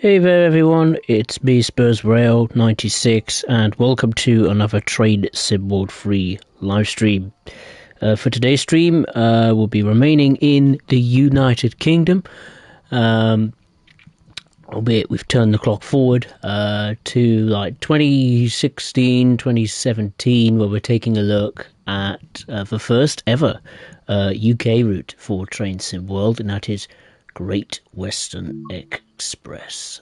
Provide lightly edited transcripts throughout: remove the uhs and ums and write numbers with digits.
Hey there everyone, it's me Spurs Rail 96 and welcome to another Train Sim World 3 live stream. For today's stream, we'll be remaining in the United Kingdom, albeit we've turned the clock forward to like 2016, 2017, where we're taking a look at the first ever UK route for Train Sim World, and that is Great Western Express.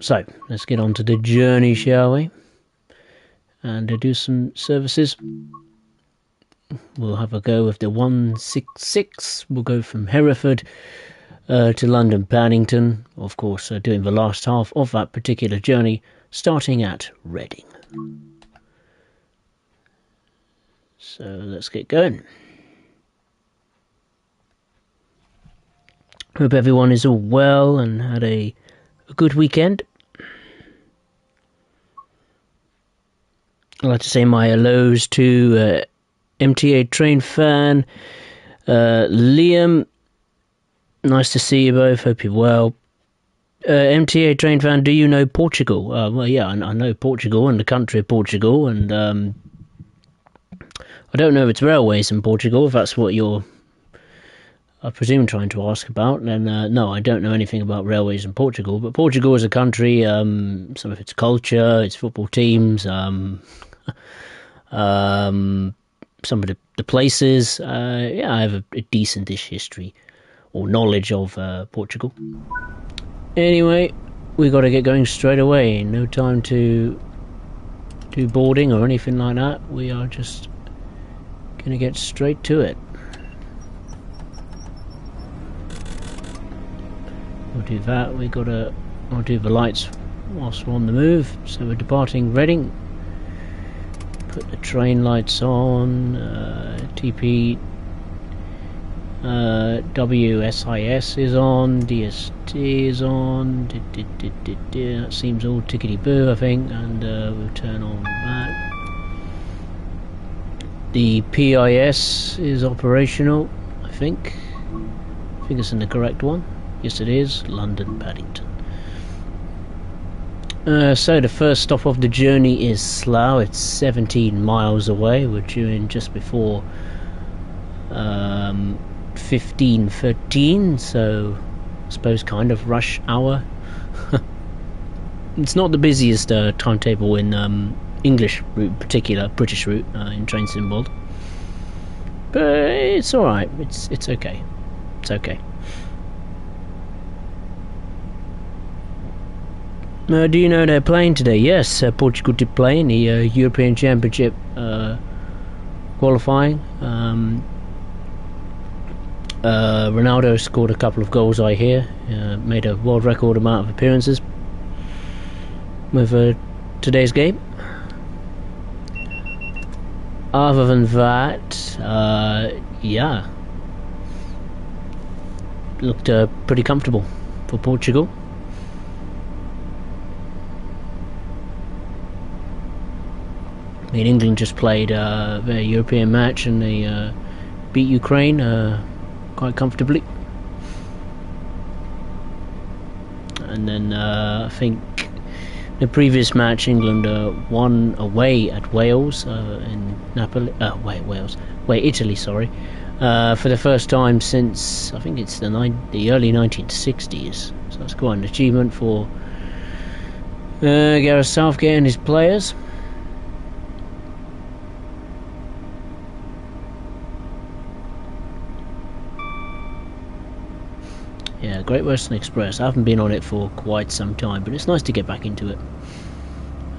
So, let's get on to the journey, shall we? And do some services. We'll have a go with the 166. We'll go from Hereford to London Paddington. Of course, doing the last half of that particular journey, starting at Reading. So, let's get going. Hope everyone is all well and had a good weekend. I'd like to say my hellos to MTA train fan, Liam. Nice to see you both. Hope you're well. MTA train fan, do you know Portugal? Well, yeah, I know Portugal and the country of Portugal, and I don't know if it's railways in Portugal, if that's what you're, I presume, trying to ask about. And no, I don't know anything about railways in Portugal, but Portugal is a country, some of its culture, its football teams, some of the places. Yeah, I have a decentish history or knowledge of Portugal. Anyway, we got to get going straight away. No time to do boarding or anything like that. We are just going to get straight to it. We'll do that. I'll do the lights whilst we're on the move. So we're departing Reading. Put the train lights on. TP WSIS is on. DST is on. That seems all tickety-boo, I think. And we'll turn on that. The PIS is operational, I think. I think it's in the correct one. Yes, it is. London Paddington. So the first stop of the journey is Slough. It's 17 miles away. We're due in just before 15:13, so I suppose kind of rush hour. It's not the busiest timetable in English route, in particular British route in Train Sim World, but it's all right. It's okay. It's okay. Do you know they're playing today? Yes, Portugal did play in the European Championship qualifying. Ronaldo scored a couple of goals, I hear. Made a world record amount of appearances with today's game. Other than that, yeah, looked pretty comfortable for Portugal. I mean, England just played their European match and they beat Ukraine quite comfortably. And then I think the previous match, England won away at Wales in Napoli. Italy, sorry, for the first time since I think it's the early 1960s. So that's quite an achievement for Gareth Southgate and his players. Yeah, Great Western Express. I haven't been on it for quite some time, but it's nice to get back into it.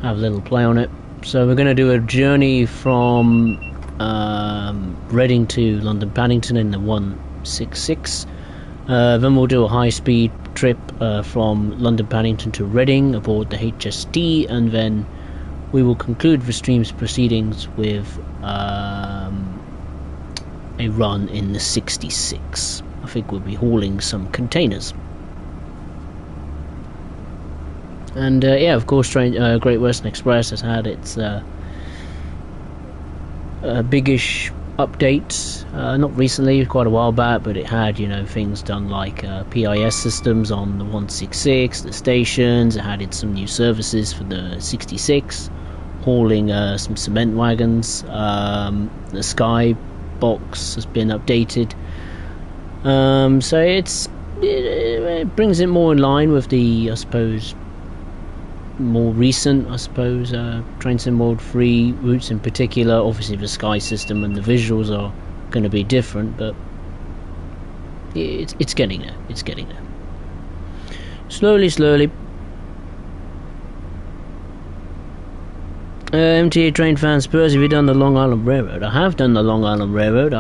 Have a little play on it. So we're going to do a journey from Reading to London Paddington in the 166. Then we'll do a high-speed trip from London Paddington to Reading aboard the HST, and then we will conclude the stream's proceedings with a run in the 66. I think we'll be hauling some containers. And yeah, of course, Great Western Express has had its biggish updates. Not recently, quite a while back, but it had, things done like PIS systems on the 166, the stations. It added some new services for the 66, hauling some cement wagons. The sky box has been updated. So it brings it more in line with the, I suppose, more recent, Train Sim World 3 routes in particular. Obviously the sky system and the visuals are going to be different, but it's getting there. It's getting there. Slowly. MTA train fan Spurs, have you done the Long Island Railroad? I have done the Long Island Railroad.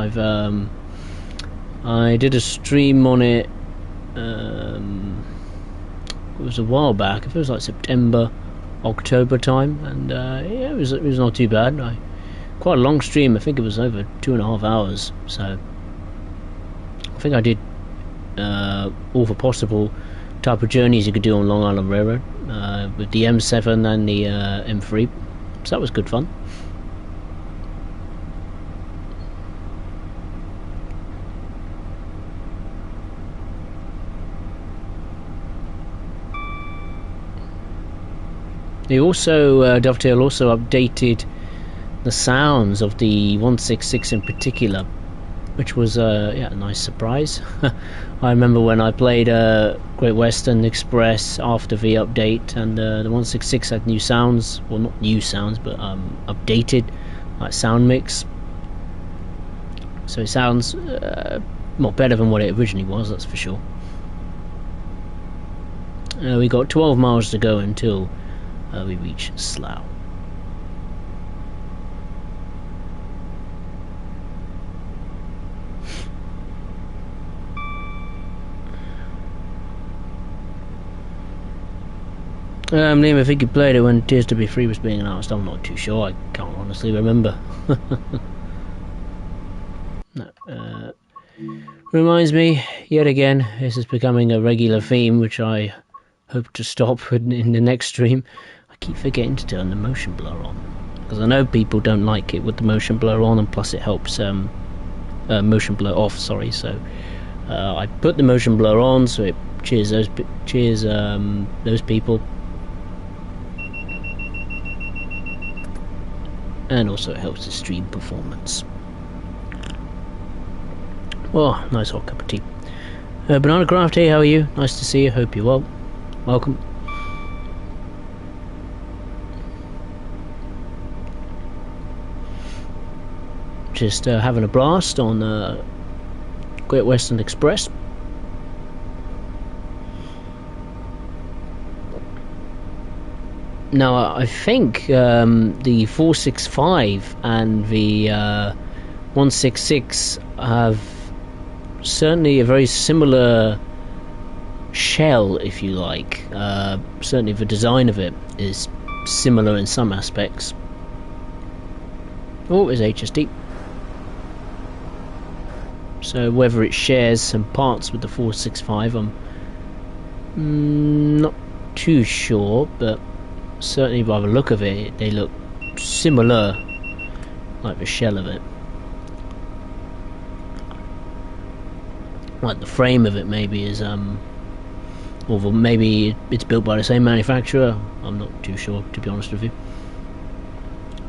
I did a stream on it. It was a while back. It was like September, October time, and it was not too bad. Quite a long stream. I think it was over 2.5 hours. So I think I did all the possible type of journeys you could do on Long Island Railroad with the M7 and the M3. So that was good fun. They also, Dovetail also updated the sounds of the 166 in particular, which was a nice surprise. I remember when I played Great Western Express after the update, and the 166 had new sounds, well not new sounds, but updated like sound mix. So it sounds more better than what it originally was, that's for sure. We got 12 miles to go until we reach Slough. Liam, I think you played it when Tears to Be Free was being announced. I'm not too sure. I can't honestly remember. No, reminds me, yet again, this is becoming a regular theme, which I hope to stop in the next stream. I keep forgetting to turn the motion blur on, because I know people don't like it with the motion blur on, and plus it helps motion blur off, sorry. So I put the motion blur on, so it cheers those people, and also it helps the stream performance. Oh, nice hot cup of tea. Banana Craft, hey, how are you? Nice to see you, hope you're well. Welcome. Just having a blast on Great Western Express. Now I think the 465 and the 166 have certainly a very similar shell, if you like. Certainly the design of it is similar in some aspects. Oh, it's HSD. So whether it shares some parts with the 465, I'm not too sure, but certainly by the look of it, they look similar, like the shell of it. Like the frame of it maybe is, or maybe it's built by the same manufacturer. I'm not too sure, to be honest with you.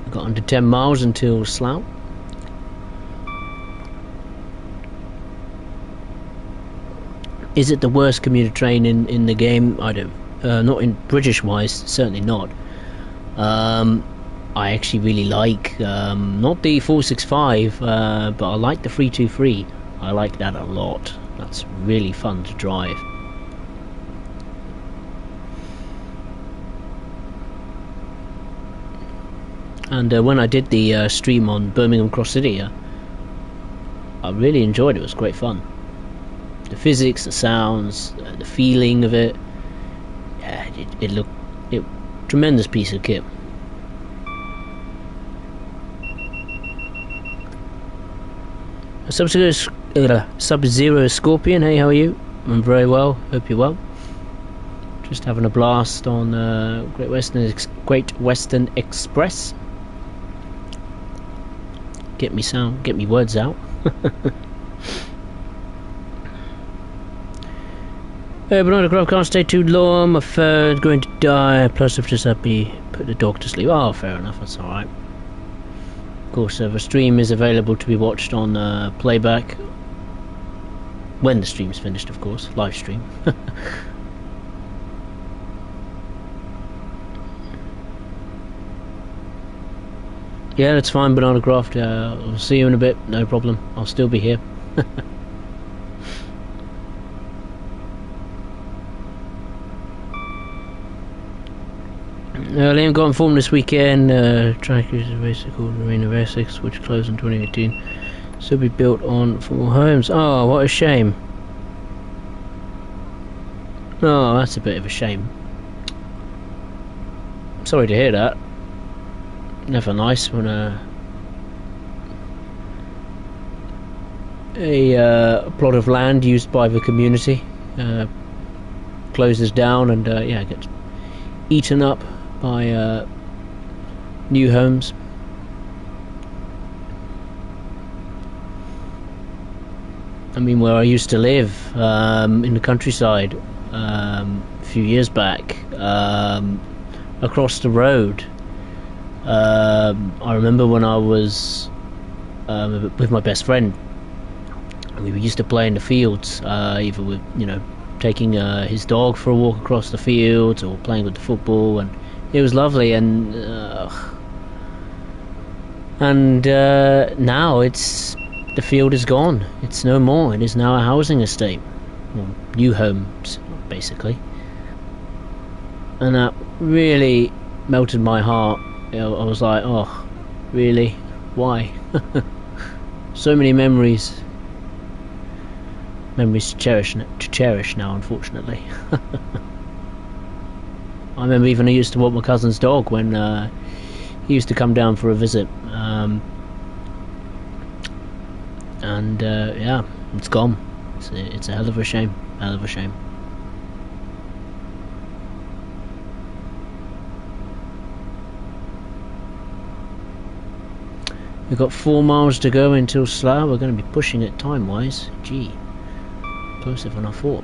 We've got under 10 miles until Slough. Is it the worst commuter train in the game? I don't. Not in British wise, certainly not. I actually really like not the 465, but I like the 323. I like that a lot. That's really fun to drive. And when I did the stream on Birmingham Cross City, I really enjoyed it. It was great fun. The physics, the sounds, the feeling of it. Yeah, it looked tremendous piece of kit. Sub-Zero Scorpion, hey, how are you? I'm very well, hope you're well. Just having a blast on Great Western Express. get me words out. But on the grove, can't stay too long. My phone's going to die. Plus, I've just had me put the dog to sleep. Oh, fair enough. That's all right. Of course, the stream is available to be watched on playback when the stream's finished. Of course, live stream. Yeah, that's fine, Banana Craft. I'll see you in a bit. No problem. I'll still be here. Liam got informed this weekend. Track is a race called Marina of Essex, which closed in 2018. Still be built on full homes. Oh, what a shame. Oh, that's a bit of a shame. Sorry to hear that. Never nice when a plot of land used by the community closes down and yeah, gets eaten up by new homes. I mean, where I used to live in the countryside a few years back, across the road, I remember when I was with my best friend, we used to play in the fields, either with, you know, taking his dog for a walk across the fields or playing with the football, and it was lovely. And now the field is gone. It's no more. It is now a housing estate, or new homes basically, and that really melted my heart. You know, I was like, oh, really? Why? So many memories to cherish now, unfortunately. I remember even I used to walk my cousin's dog when he used to come down for a visit, and yeah, it's gone. It's a hell of a shame. Hell of a shame. We've got 4 miles to go until Slough. We're going to be pushing it time-wise. Gee, closer than I thought.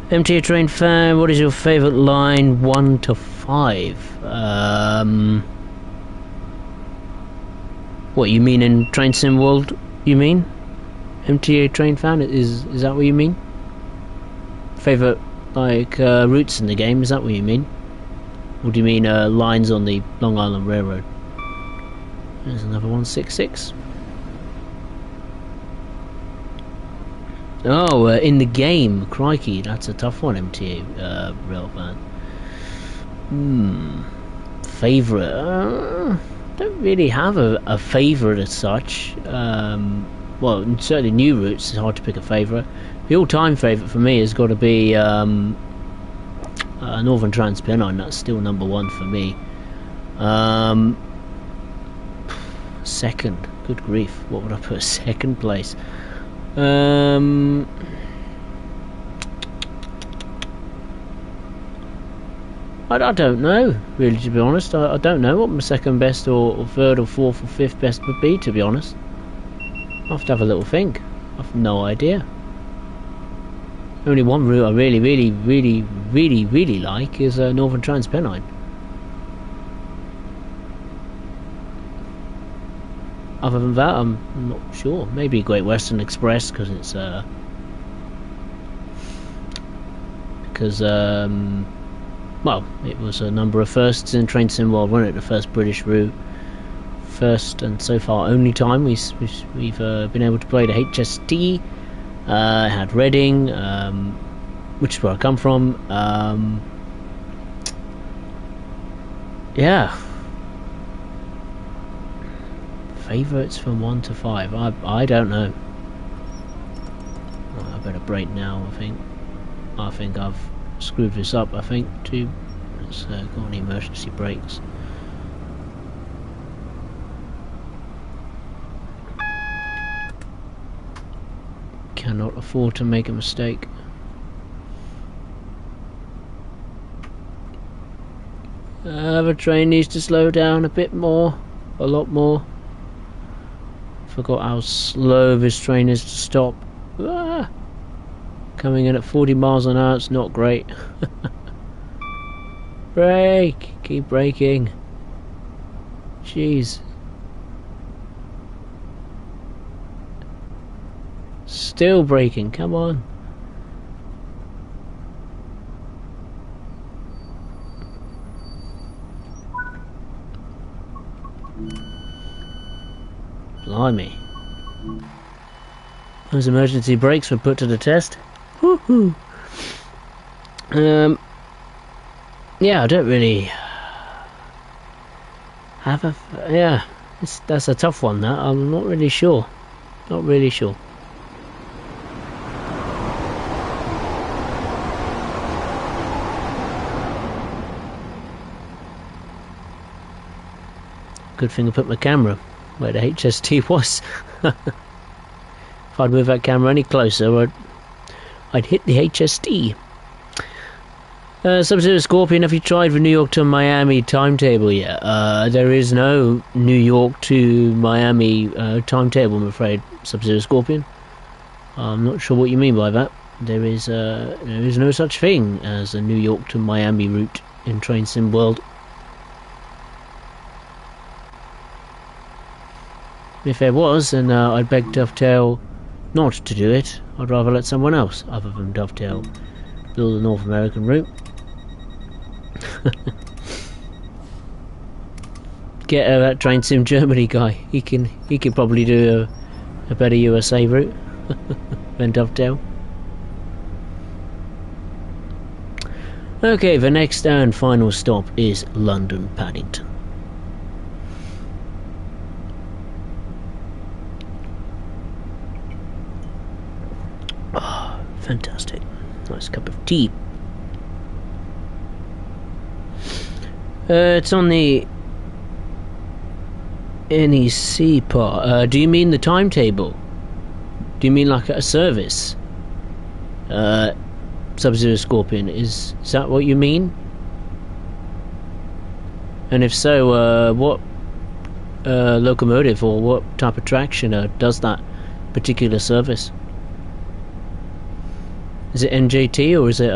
MTA train fan, what is your favourite line 1 to 5? What, you mean in Train Sim World, you mean? MTA train fan, is that what you mean? Favourite, like, routes in the game, is that what you mean? Or do you mean lines on the Long Island Railroad? There's another 166. Oh, in the game, crikey, that's a tough one, MTA rail fan. Favourite? Don't really have a favourite as such. Well, certainly new routes, it's hard to pick a favourite. The all-time favourite for me has got to be Northern Trans-Pennine. That's still number 1 for me. Second, good grief, what would I put second place? I don't know, really, to be honest. I don't know what my second best or third or fourth or fifth best would be, to be honest. I'll have to have a little think. I've no idea. Only one route I really like is Northern Trans-Pennine. Other than that, I'm not sure. Maybe Great Western Express, because it's well, it was a number of firsts in Train Sim World, wasn't it? The first British route, first and so far only time we've been able to play the HST. Had Reading, which is where I come from. Yeah. Favourites from 1 to 5. I don't know. Well, I better brake now. I think I've screwed this up. Let's go on the emergency brakes. Cannot afford to make a mistake. The train needs to slow down a bit more. a lot more. Forgot how slow this train is to stop. Ah! Coming in at 40 miles an hour, it's not great. Brake! Keep braking. Jeez. Still braking, come on. Blimey. Those emergency brakes were put to the test. Woohoo! Yeah, I don't really have a... yeah, that's a tough one, that. I'm not really sure. Not really sure. Good thing I put my camera where the HST was. If I'd move that camera any closer, I'd hit the HST. Sub-Zero Scorpion, have you tried the New York to Miami timetable yet? There is no New York to Miami timetable, I'm afraid, Sub-Zero Scorpion. I'm not sure what you mean by that. There is no such thing as a New York to Miami route in Train Sim World. If there was, then I'd beg Dovetail not to do it. I'd rather let someone else, other than Dovetail, build a North American route. Get that Train Sim Germany guy. He can probably do a better USA route than Dovetail. Okay, the next and final stop is London Paddington. Oh, fantastic. Nice cup of tea. It's on the NEC part. Do you mean the timetable? Do you mean like a service? Sub-Zero Scorpion, is that what you mean? And if so, what locomotive or what type of traction does that particular service? Is it NJT or is it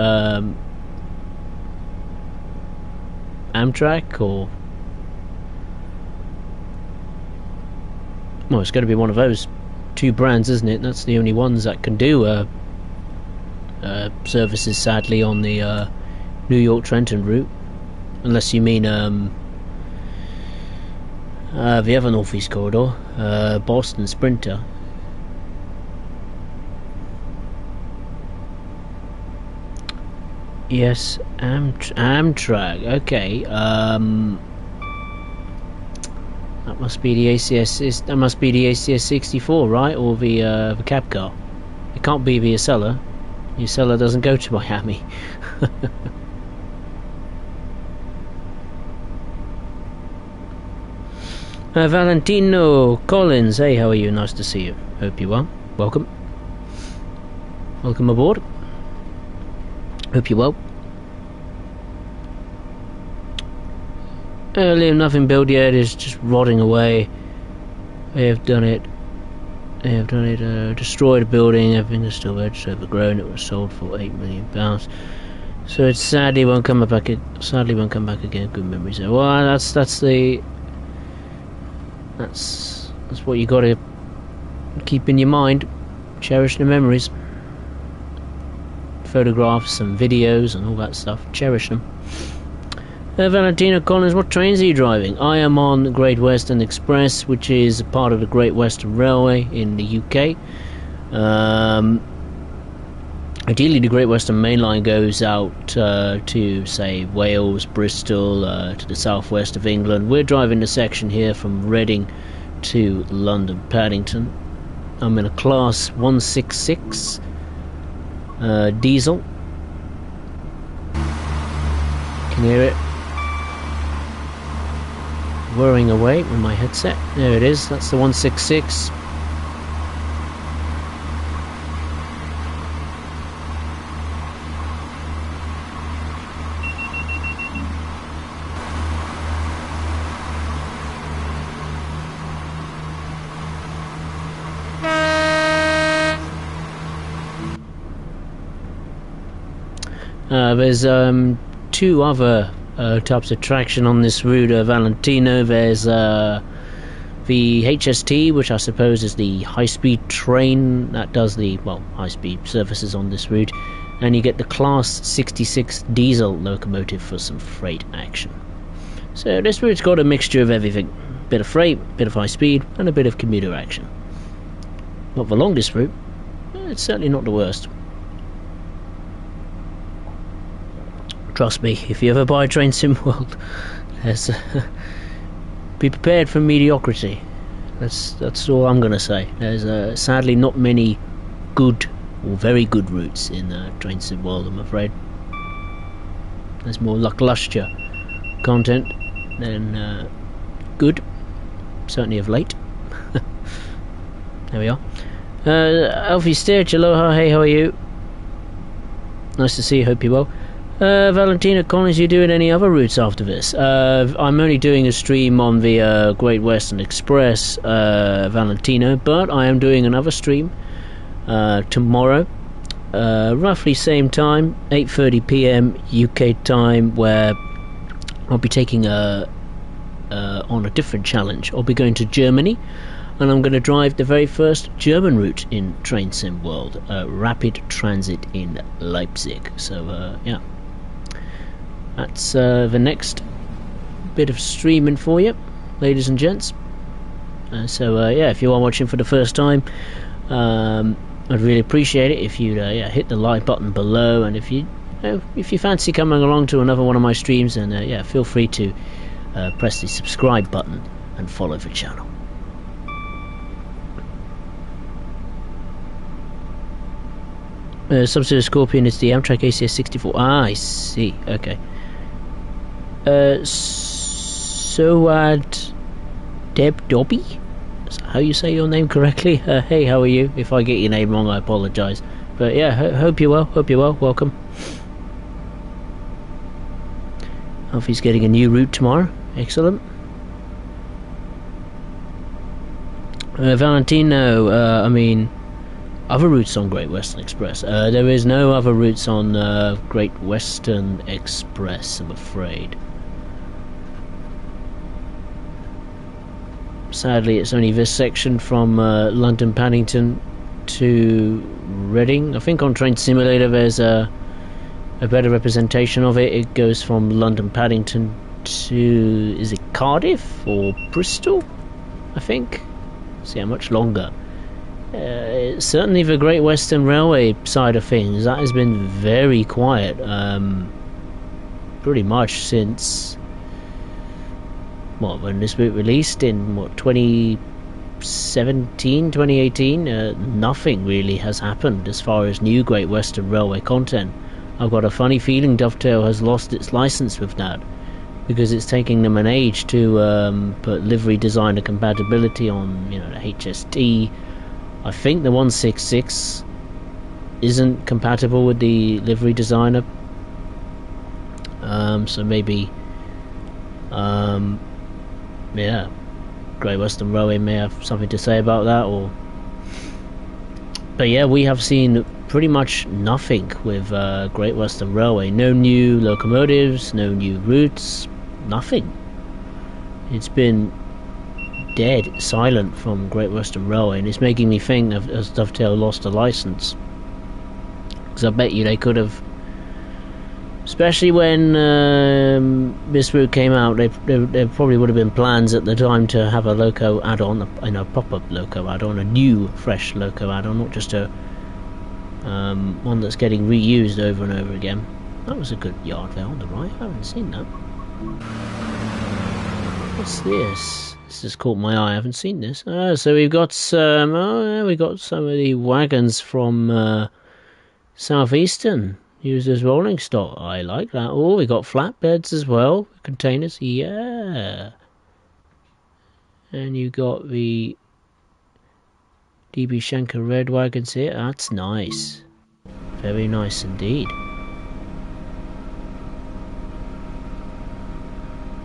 Amtrak or... well, it's going to be one of those two brands, isn't it? That's the only ones that can do services, sadly, on the New York Trenton route, unless you mean the other Northeast corridor, Boston Sprinter. Yes, Amtrak. Okay. That must be the ACS. That must be the ACS 64, right? Or the cab car. It can't be the Acela. The Acela doesn't go to Miami. Valentino Collins. Hey, how are you? Nice to see you. Hope you well. Welcome. Welcome aboard. Hope you're well. Liam, nothing built yet. It's just rotting away. They have done it. They have done it. Destroyed a building. Everything is still there. It's overgrown. It was sold for £8 million. So it sadly won't come back. Sadly won't come back again. Good memories there. Well, that's what you got to keep in your mind. Cherish the memories. Photographs and videos and all that stuff. Cherish them. Valentino Collins, what trains are you driving? I am on Great Western Express, which is part of the Great Western Railway in the UK. Ideally, the Great Western Main Line goes out to, say, Wales, Bristol, to the southwest of England. We're driving the section here from Reading to London Paddington. I'm in a Class 166 diesel. Can you hear it whirring away with my headset? There it is. That's the 166. There's two other types of traction on this route, Valentino. There's the HST, which I suppose is the high-speed train that does the, well, high-speed services on this route, and you get the Class 66 diesel locomotive for some freight action. So this route's got a mixture of everything. Bit of freight, bit of high speed, and a bit of commuter action. Not the longest route, it's certainly not the worst. Trust me, if you ever buy Train Sim World, be prepared for mediocrity. That's all I'm gonna say. There's sadly not many good or very good routes in Train Sim World, I'm afraid. There's more lackluster content than good. Certainly of late. There we are. Alfie Stitch, aloha, hey, how are you? Nice to see you, hope you're well. Valentina Collins, you doing any other routes after this? I'm only doing a stream on the Great Western Express, Valentino, but I am doing another stream tomorrow, roughly same time, 8:30 PM UK time, where I'll be taking on a different challenge. I'll be going to Germany, and I'm going to drive the very first German route in Train Sim World, Rapid Transit in Leipzig. So yeah, that's the next bit of streaming for you, ladies and gents. So yeah, if you are watching for the first time, I'd really appreciate it if you'd yeah, hit the like button below, and if you fancy coming along to another one of my streams, then yeah, feel free to press the subscribe button and follow the channel. Sub-Zero Scorpion is the Amtrak ACS 64. Ah, I see. Okay. Soad Deb Dobby? Is that how you say your name correctly? Hey, how are you? If I get your name wrong, I apologise. But yeah, hope you're well. Hope you're well. Welcome. Alfie's getting a new route tomorrow. Excellent. Valentino, I mean, other routes on Great Western Express. There is no other routes on Great Western Express, I'm afraid. Sadly, it's only this section from London Paddington to Reading. I think on Train Simulator there's a better representation of it. It goes from London Paddington to, is it Cardiff or Bristol, I think. See how much longer. Certainly the Great Western Railway side of things, that has been very quiet, pretty much since, what, when this boot released in, what, 2017, 2018, nothing really has happened as far as new Great Western Railway content. I've got a funny feeling Dovetail has lost its license with that, because it's taking them an age to put livery designer compatibility on, you know, the HST. I think the 166 isn't compatible with the livery designer, so maybe yeah, Great Western Railway may have something to say about that. Or but yeah, we have seen pretty much nothing with Great Western Railway. No new locomotives, no new routes, nothing. It's been dead silent from Great Western Railway, and it's making me think of, as Dovetail lost a license, because I bet you they could have, especially when this route came out, there probably would have been plans at the time to have a loco add-on, a proper loco add-on, a new fresh loco add-on, not just a one that's getting reused over and over again. That was a good yard there on the right. I haven't seen that. What's this? This has caught my eye. I haven't seen this. So we've got some. Oh, yeah, we got some of the wagons from Southeastern used as rolling stock. I like that. Oh, we got flatbeds as well. Containers. Yeah. And you got the DB Schenker red wagons here. That's nice. Very nice indeed.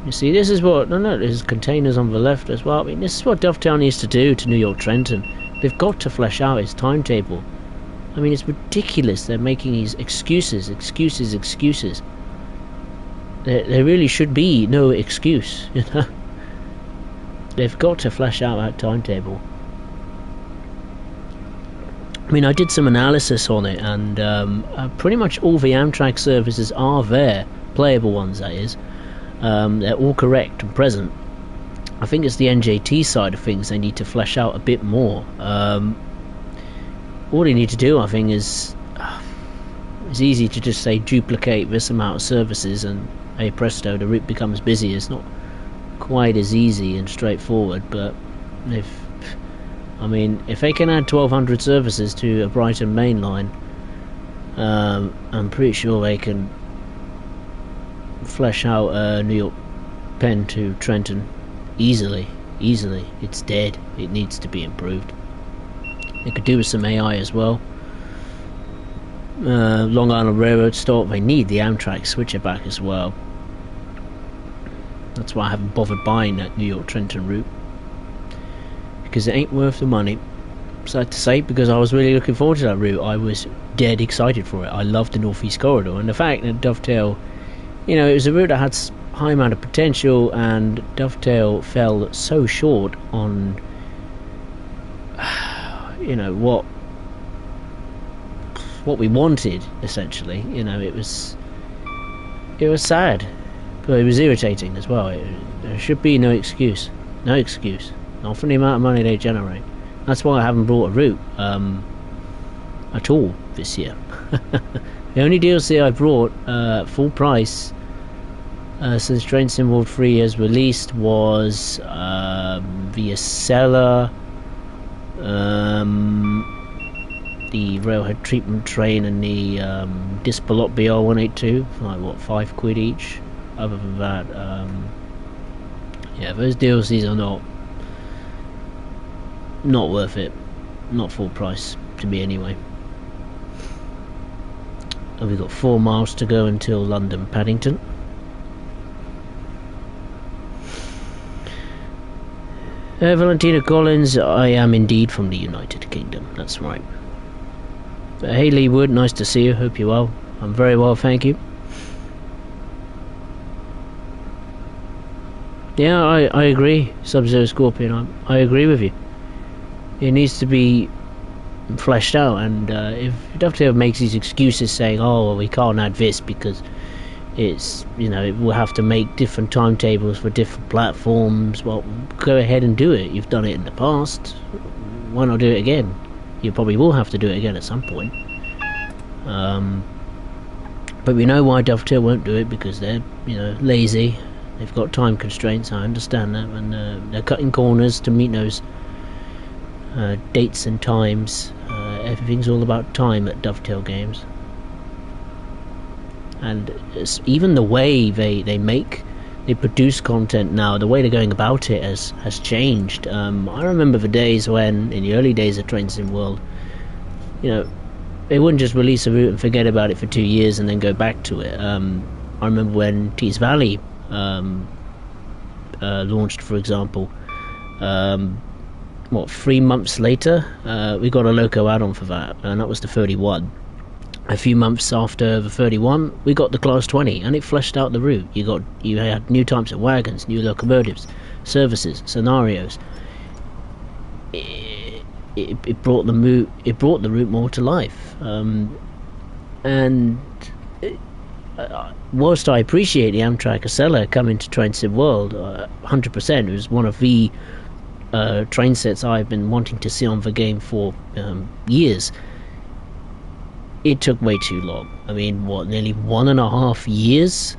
You see, this is what... No, there's containers on the left as well. I mean, this is what Dovetail needs to do to New York Trenton. They've got to flesh out its timetable. I mean, it's ridiculous. They're making these excuses. There really should be no excuse, you know. They've got to flesh out that timetable. I mean, I did some analysis on it, and pretty much all the Amtrak services are there, playable ones that is. They're all correct and present. I think it's the NJT side of things they need to flesh out a bit more. All they need to do, I think, is it's easy to just say duplicate this amount of services and hey presto, the route becomes busy. It's not quite as easy and straightforward, but if they can add 1,200 services to a Brighton main line, I'm pretty sure they can flesh out New York Penn to Trenton easily. It's dead. It needs to be improved. They could do with some AI as well. Long Island Railroad stop, they need the Amtrak switcher back as well. That's why I haven't bothered buying that New York Trenton route, because it ain't worth the money. Sad to say, because I was really looking forward to that route. I was dead excited for it. I loved the Northeast Corridor, and the fact that Dovetail, you know, it was a route that had high amount of potential, and Dovetail fell so short on, you know, what we wanted, essentially. You know, it was sad, but it was irritating as well. There should be no excuse, not for the amount of money they generate. That's why I haven't brought a route at all this year. The only DLC I brought full price since Train Sim World 3 has released was the Acela, the Railhead Treatment Train, and the Dispolot BR182 for like what, £5 each. Other than that, yeah, those DLCs are not worth it, not full price to me anyway. And we've got 4 miles to go until London Paddington. Valentina Collins, I am indeed from the United Kingdom, that's right. Hey Lee Wood, nice to see you, hope you're well. I'm very well, thank you. Yeah, I agree, Sub-Zero Scorpion, I agree with you. It needs to be fleshed out, and if Dovetail makes these excuses saying, oh, well, we can't add this because it's, you know, we'll have to make different timetables for different platforms, well, go ahead and do it. You've done it in the past, why not do it again? You probably will have to do it again at some point. But we know why Dovetail won't do it, because they're, you know, lazy. They've got time constraints, I understand that, and they're cutting corners to meet those dates and times. Everything's all about time at Dovetail Games. And even the way they produce content now, the way they're going about it has changed. I remember the days when, in the early days of Train Sim World, you know, they wouldn't just release a route and forget about it for 2 years and then go back to it. I remember when Tees Valley launched, for example. 3 months later, we got a loco add-on for that, and that was the 31. A few months after the 31, we got the Class 20, and it fleshed out the route. You had new types of wagons, new locomotives, services, scenarios. It brought the route more to life. Whilst I appreciate the Amtrak Acela coming to Train Sim World, 100%, it was one of the train sets I've been wanting to see on the game for years. It took way too long. I mean, nearly 1.5 years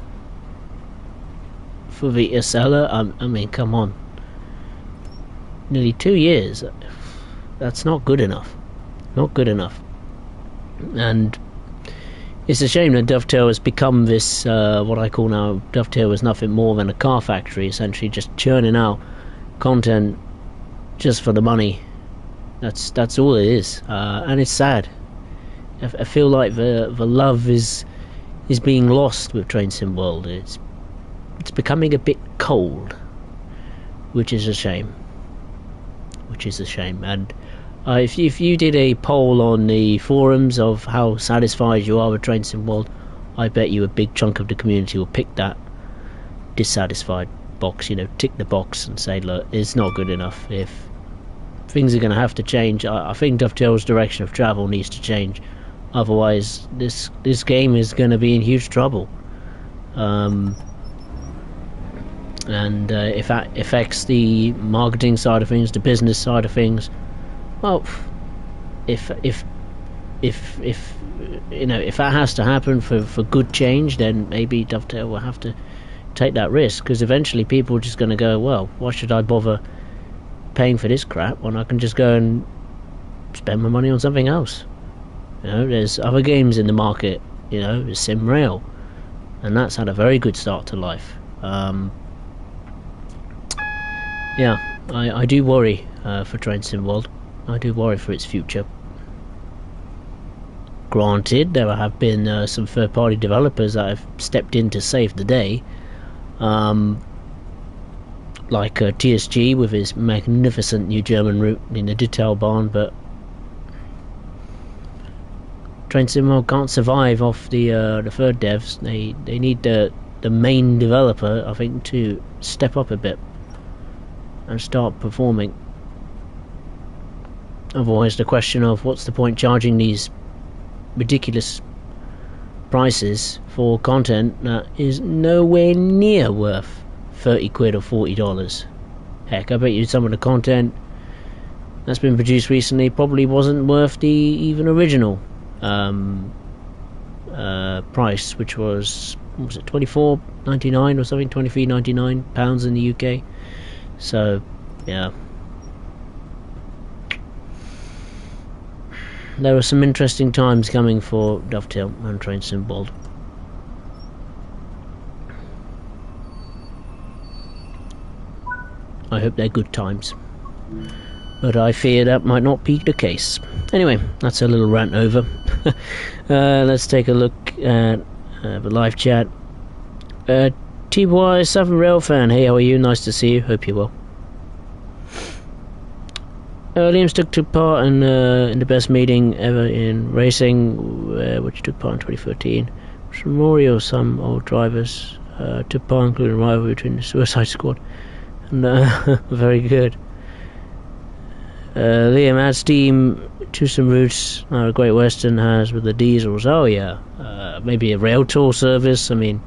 for the Acela? I mean, come on. Nearly 2 years. That's not good enough. Not good enough. And it's a shame that Dovetail has become this, what I call now, Dovetail is nothing more than a car factory, essentially just churning out content just for the money. That's all it is. And it's sad. I feel like the love is being lost with Train Sim World. It's becoming a bit cold, which is a shame. And If you did a poll on the forums of how satisfied you are with Train Sim World, I bet you a big chunk of the community will pick that dissatisfied box. You know, tick the box and say, look, it's not good enough. If things are going to have to change, I think Dovetail's direction of travel needs to change. Otherwise, this game is going to be in huge trouble. And if that affects the marketing side of things, the business side of things, well, if you know, if that has to happen for good change, then maybe Dovetail will have to take that risk, because eventually people are just going to go, well, why should I bother paying for this crap when I can just go and spend my money on something else? You know, there's other games in the market. You know, there's SimRail, and that's had a very good start to life. Yeah, I do worry for Train Sim World. I do worry for its future. Granted, there have been some third-party developers that have stepped in to save the day, like TSG with his magnificent new German route in the detail barn, but Train Sim World can't survive off the third devs. They need the main developer, I think, to step up a bit and start performing. Otherwise, the question of what's the point charging these ridiculous prices for content that is nowhere near worth 30 quid or $40. Heck, I bet you some of the content that's been produced recently probably wasn't worth the even original price, which was, what was it, £24.99 or something, £23.99 in the UK. So yeah, there were some interesting times coming for Dovetail and Train Sim World. I hope they're good times, but I fear that might not be the case. Anyway, that's a little rant over. Let's take a look at the live chat. TY Southern Rail fan, hey, how are you? Nice to see you. Hope you're well. Liam's took part in the best meeting ever in racing, which took part in 2013. Which memorial some old drivers took part, including a rivalry between the Suicide Squad. And very good. Liam adds steam to some routes Great Western has with the diesels. Oh yeah, maybe a rail tour service. I mean,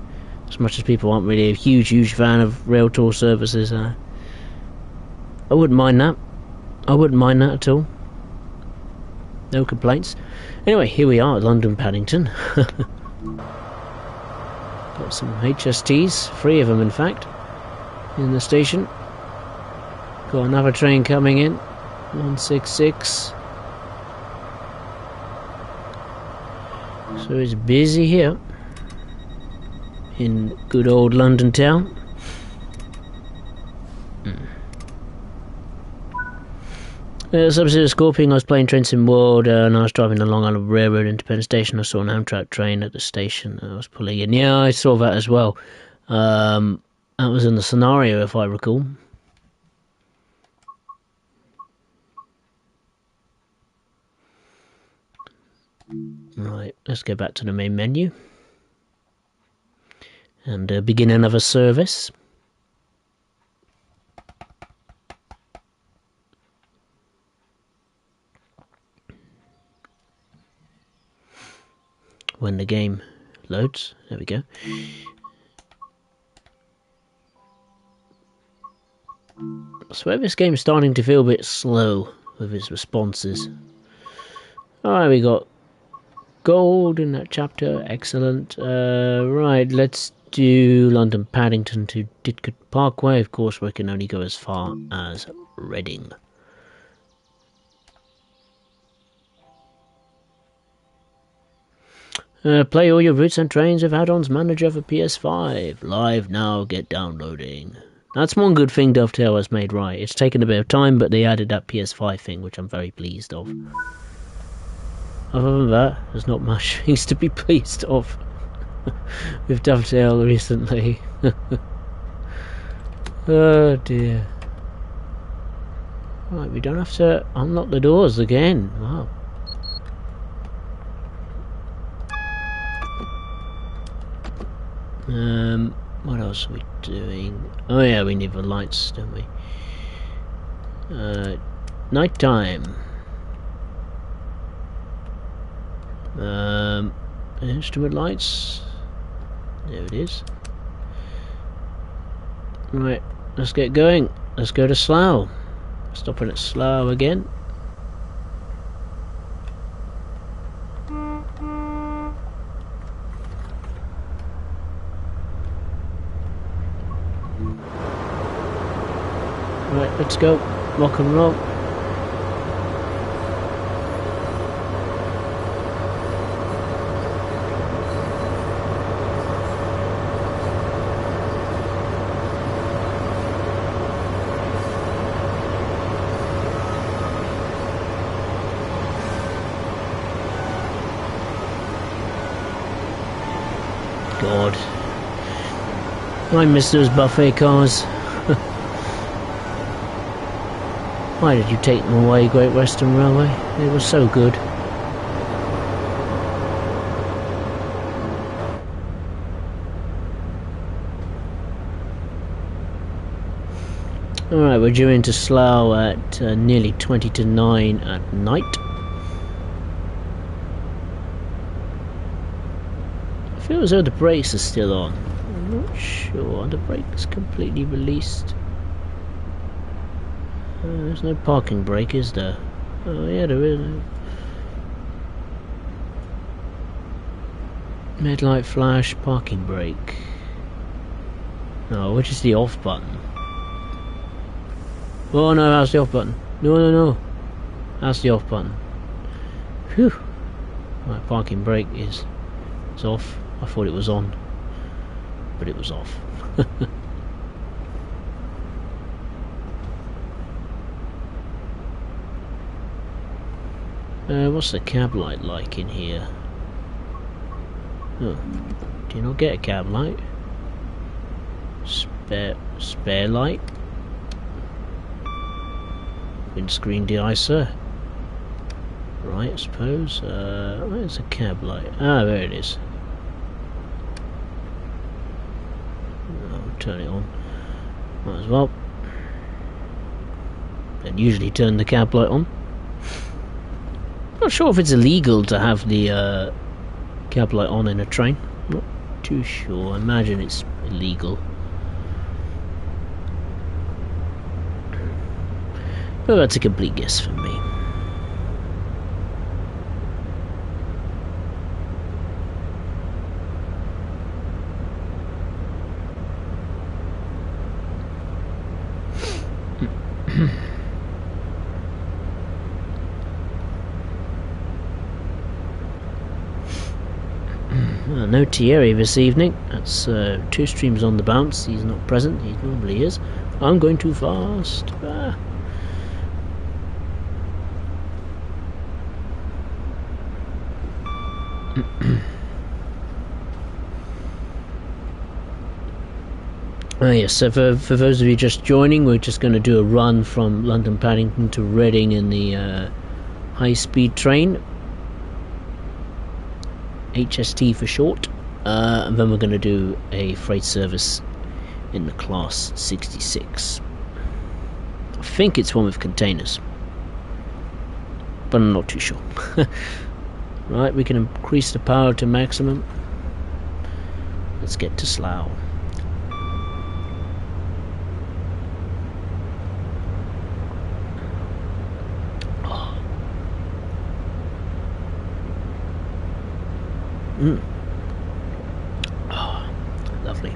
as much as people aren't really a huge fan of rail tour services, I wouldn't mind that. I wouldn't mind that at all. No complaints. Anyway, here we are at London Paddington. Got some HSTs, 3 of them in fact, in the station. Got another train coming in, 166. So it's busy here in good old London town. Sub-Zero Scorpion, I was playing Train Sim World and I was driving the Long Island Railroad into Penn Station. I saw an Amtrak train at the station. I was pulling in. Yeah, I saw that as well. That was in the scenario, if I recall. Right, let's go back to the main menu and begin another service. When the game loads, there we go. I swear this game's starting to feel a bit slow with its responses. Alright, we got gold in that chapter, excellent. Right, let's do London Paddington to Didcot Parkway. Of course, we can only go as far as Reading. Play all your routes and trains with add-ons manager for PS5. Live now, get downloading. That's one good thing Dovetail has made right. It's taken a bit of time, but they added that PS5 thing, which I'm very pleased of. Other than that, there's not much things to be pleased of with Dovetail recently. Oh dear. Right, we don't have to unlock the doors again. Wow. What else are we doing? Oh yeah, we need the lights, don't we? Night time. Instrument lights. There it is. Right, let's get going. Let's go to Slough. Stopping at Slough again. Right, let's go. Rock and roll. God, I miss those buffet cars. Why did you take them away, Great Western Railway? They were so good. Alright, we're due into Slough at nearly 20 to 9 at night. I feel as though the brakes are still on. I'm not sure. The brakes completely released. There's no parking brake, is there? Oh yeah, there is. Red light flash, parking brake. Oh, which is the off button? Oh no, that's the off button. No. That's the off button. Phew. My parking brake is off. I thought it was on, but it was off. What's the cab light like in here? Oh, do you not get a cab light? Spare light? Windscreen de-icer? Right, I suppose. Where's a cab light? Ah, there it is. I'll turn it on. Might as well. I'd usually turn the cab light on. Not sure if it's illegal to have the cab light on in a train. Not too sure. I imagine it's illegal. But that's a complete guess for me. No Thierry this evening. That's 2 streams on the bounce. He's not present. He normally is. I'm going too fast. Ah. Oh yes, so for those of you just joining, we're just going to do a run from London Paddington to Reading in the high-speed train. HST for short, and then we're going to do a freight service in the class 66. I think it's one with containers, but I'm not too sure. Right, we can increase the power to maximum. Let's get to Slough. Oh, lovely.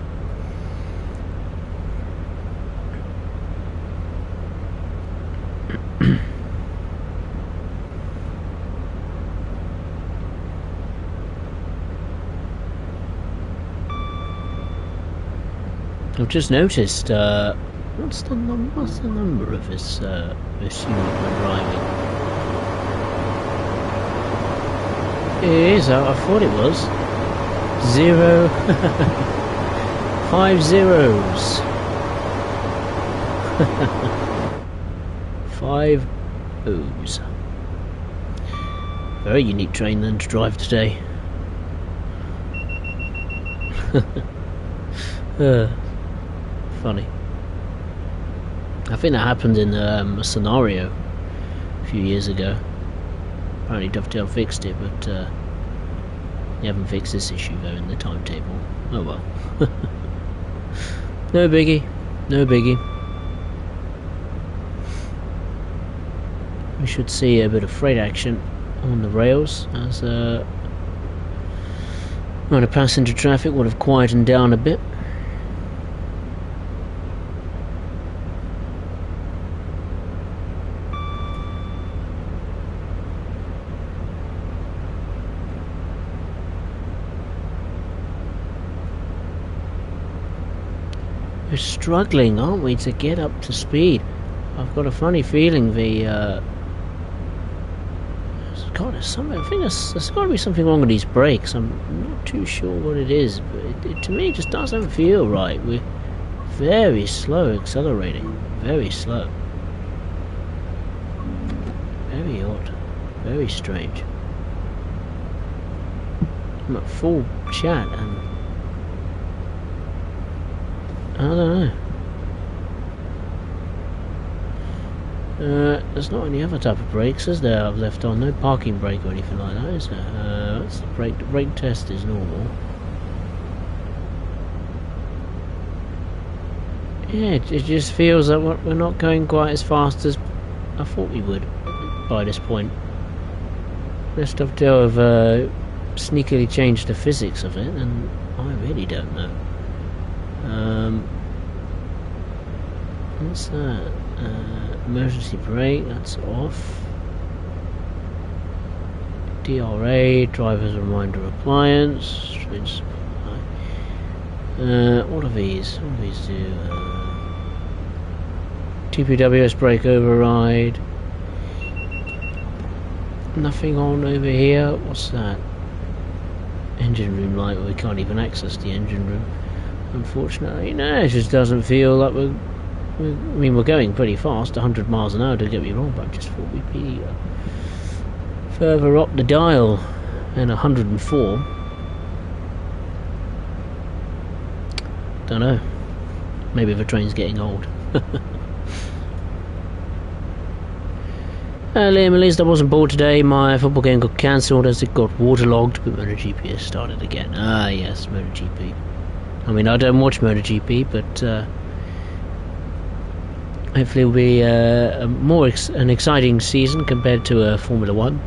I've just noticed. What's the number of this unit we're driving? It is. I thought it was 0 5 zeros. 5 O's. Very unique train then to drive today. Funny. I think that happened in a scenario a few years ago. Apparently Dovetail fixed it, but they haven't fixed this issue though in the timetable. Oh well. No biggie. No biggie. We should see a bit of freight action on the rails as amount of passenger traffic would have quietened down a bit. We're struggling, aren't we, to get up to speed. I've got a funny feeling the God, I think there's got to be something wrong with these brakes. I'm not too sure what it is, but it to me just doesn't feel right. We're very slow accelerating, very slow. Very odd, very strange. I'm at full chat and I don't know. There's not any other type of brakes, is there? I've left on no parking brake or anything like that, is there? That's the brake. The brake test is normal. Yeah, it just feels that we're not going quite as fast as I thought we would by this point. Let's Dovetail have sneakily changed the physics of it, and I really don't know. What's that? Emergency brake, that's off. DRA, driver's reminder appliance. What are these? What do these do? TPWS brake override. Nothing on over here. What's that? Engine room light. Well, we can't even access the engine room, unfortunately. No, it just doesn't feel like I mean, we're going pretty fast, 100 miles an hour, don't get me wrong, but I just thought we'd be further up the dial than 104. Don't know. Maybe the train's getting old. Liam, at least I wasn't bored today. My football game got cancelled as it got waterlogged, but MotoGP has started again. Ah, yes, MotoGP. I mean, I don't watch MotoGP, but hopefully it'll be an exciting season compared to Formula 1.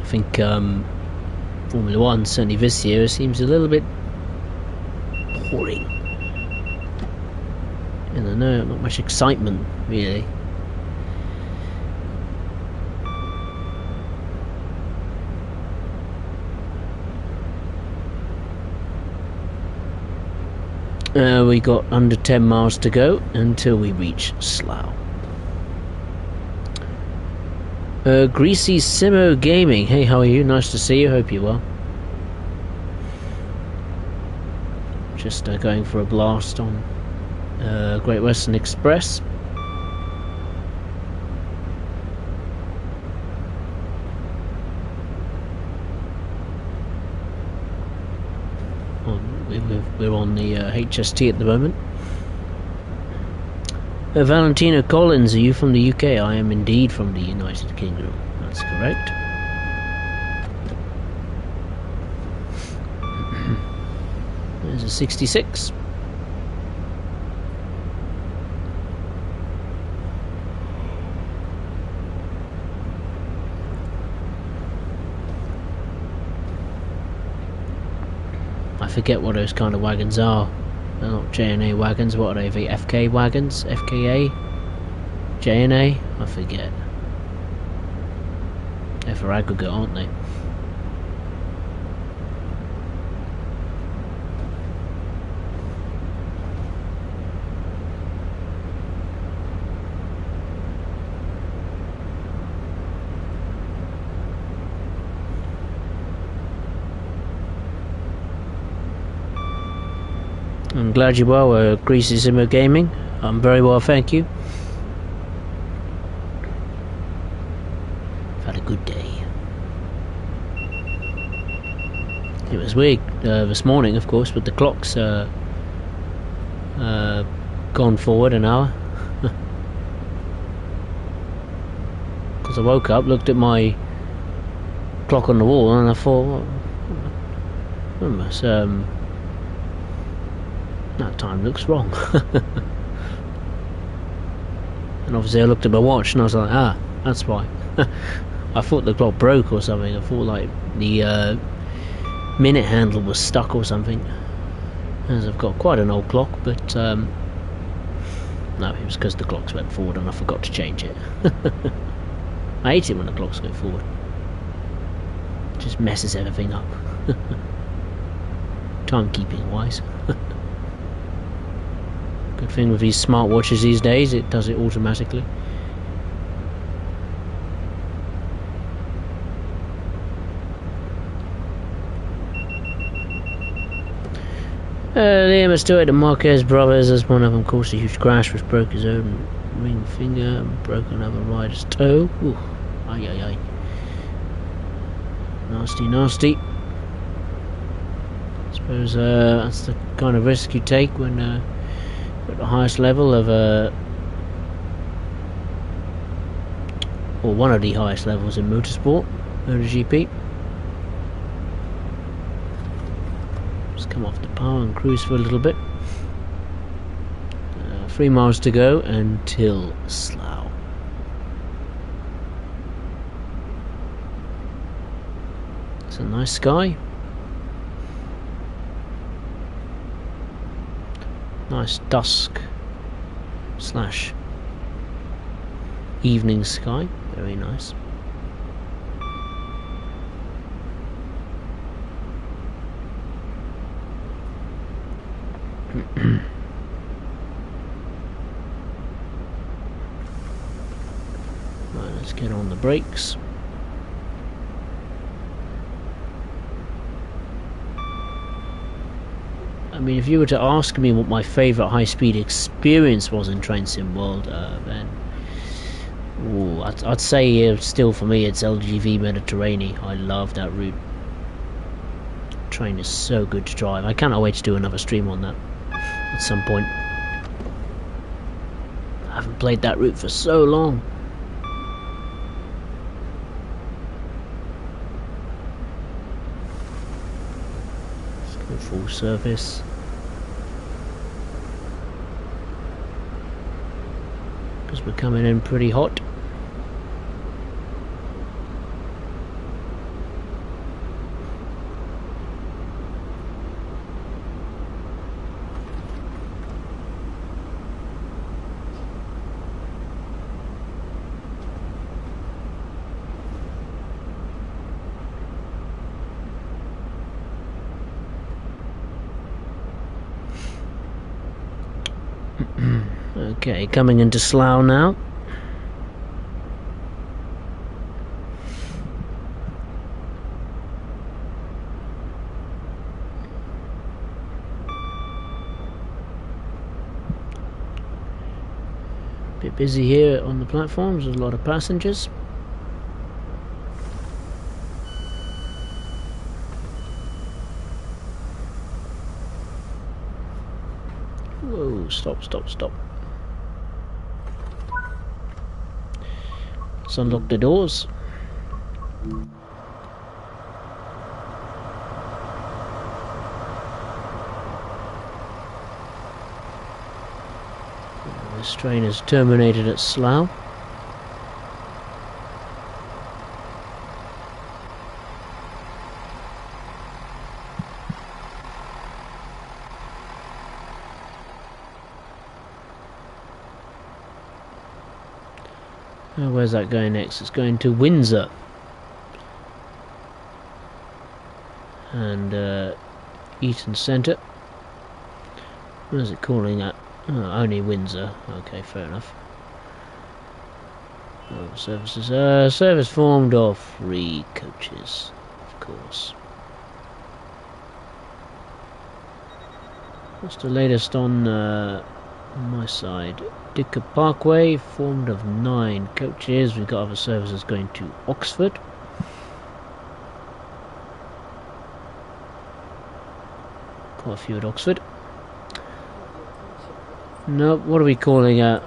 I think Formula 1, certainly this year, seems a little bit boring. I don't know, not much excitement, really. We got under 10 miles to go until we reach Slough. Greasy Simo Gaming, hey, how are you? Nice to see you, hope you're well. Just going for a blast on Great Western Express. We're on the HST at the moment. Valentina Collins, are you from the UK? I am indeed from the United Kingdom. That's correct. There's a 66. I forget what those kind of wagons are. They're not J&A wagons. What are they? The FK wagons? FKA? J&A? I forget. They're for aggregate, aren't they? I'm glad you're well, Greasy Simmer Gaming. I'm very well, thank you. I've had a good day. It was weird this morning, of course, with the clocks gone forward an hour. Because I woke up, looked at my clock on the wall, and I thought, well, that time looks wrong. And obviously I looked at my watch and I was like, ah, that's why. I thought the clock broke or something. I thought like the minute handle was stuck or something, as I've got quite an old clock, but no, it was because the clocks went forward and I forgot to change it. I hate it when the clocks go forward. It just messes everything up. Timekeeping wise. Good thing with these smartwatches these days, it does it automatically. Liam has still at the Marquez brothers as one of them caused a huge crash which broke his own ring finger and broke another rider's toe. Ooh, ay ay ay. Nasty, nasty. I suppose that's the kind of risk you take when at the highest level of or one of the highest levels in motorsport, MotoGP. Just come off the power and cruise for a little bit. 3 miles to go until Slough. It's a nice sky. Nice dusk slash evening sky. Very nice. Right, let's get on the brakes. I mean, if you were to ask me what my favourite high-speed experience was in Train Sim World, then ooh, I'd say still for me it's LGV Mediterranean. I love that route. Train is so good to drive. I cannot wait to do another stream on that at some point. I haven't played that route for so long. Let's go full service. Because we're coming in pretty hot. Okay, coming into Slough now. Bit busy here on the platforms, there's a lot of passengers. Whoa, stop, stop, stop. Let's unlock the doors. This train is terminated at Slough. Where's that going next? It's going to Windsor. And Eaton Centre. What is it calling that? Oh, only Windsor. Okay, fair enough. Oh, services. Service formed of 3 coaches, of course. What's the latest on my side? Dicker Parkway, formed of 9 coaches. We've got other services going to Oxford. Quite a few at Oxford. No, what are we calling it?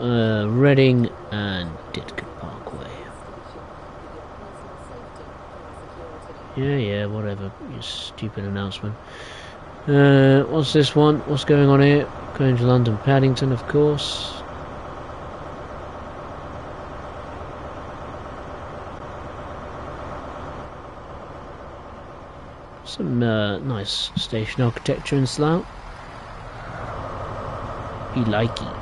Reading and Dicker Parkway. Yeah, whatever. Your stupid announcement. What's this one? What's going on here? Going to London Paddington, of course. Some nice station architecture in Slough. Be likey.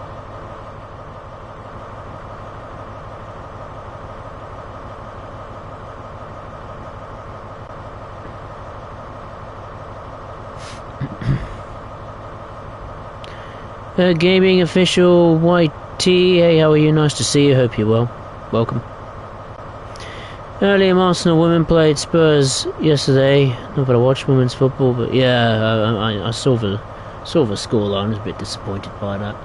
Gaming official YT, hey, how are you? Nice to see you. Hope you're well. Welcome. Earlier, Arsenal women played Spurs yesterday. Not that I watch women's football, but yeah, I saw the scoreline. I was a bit disappointed by that.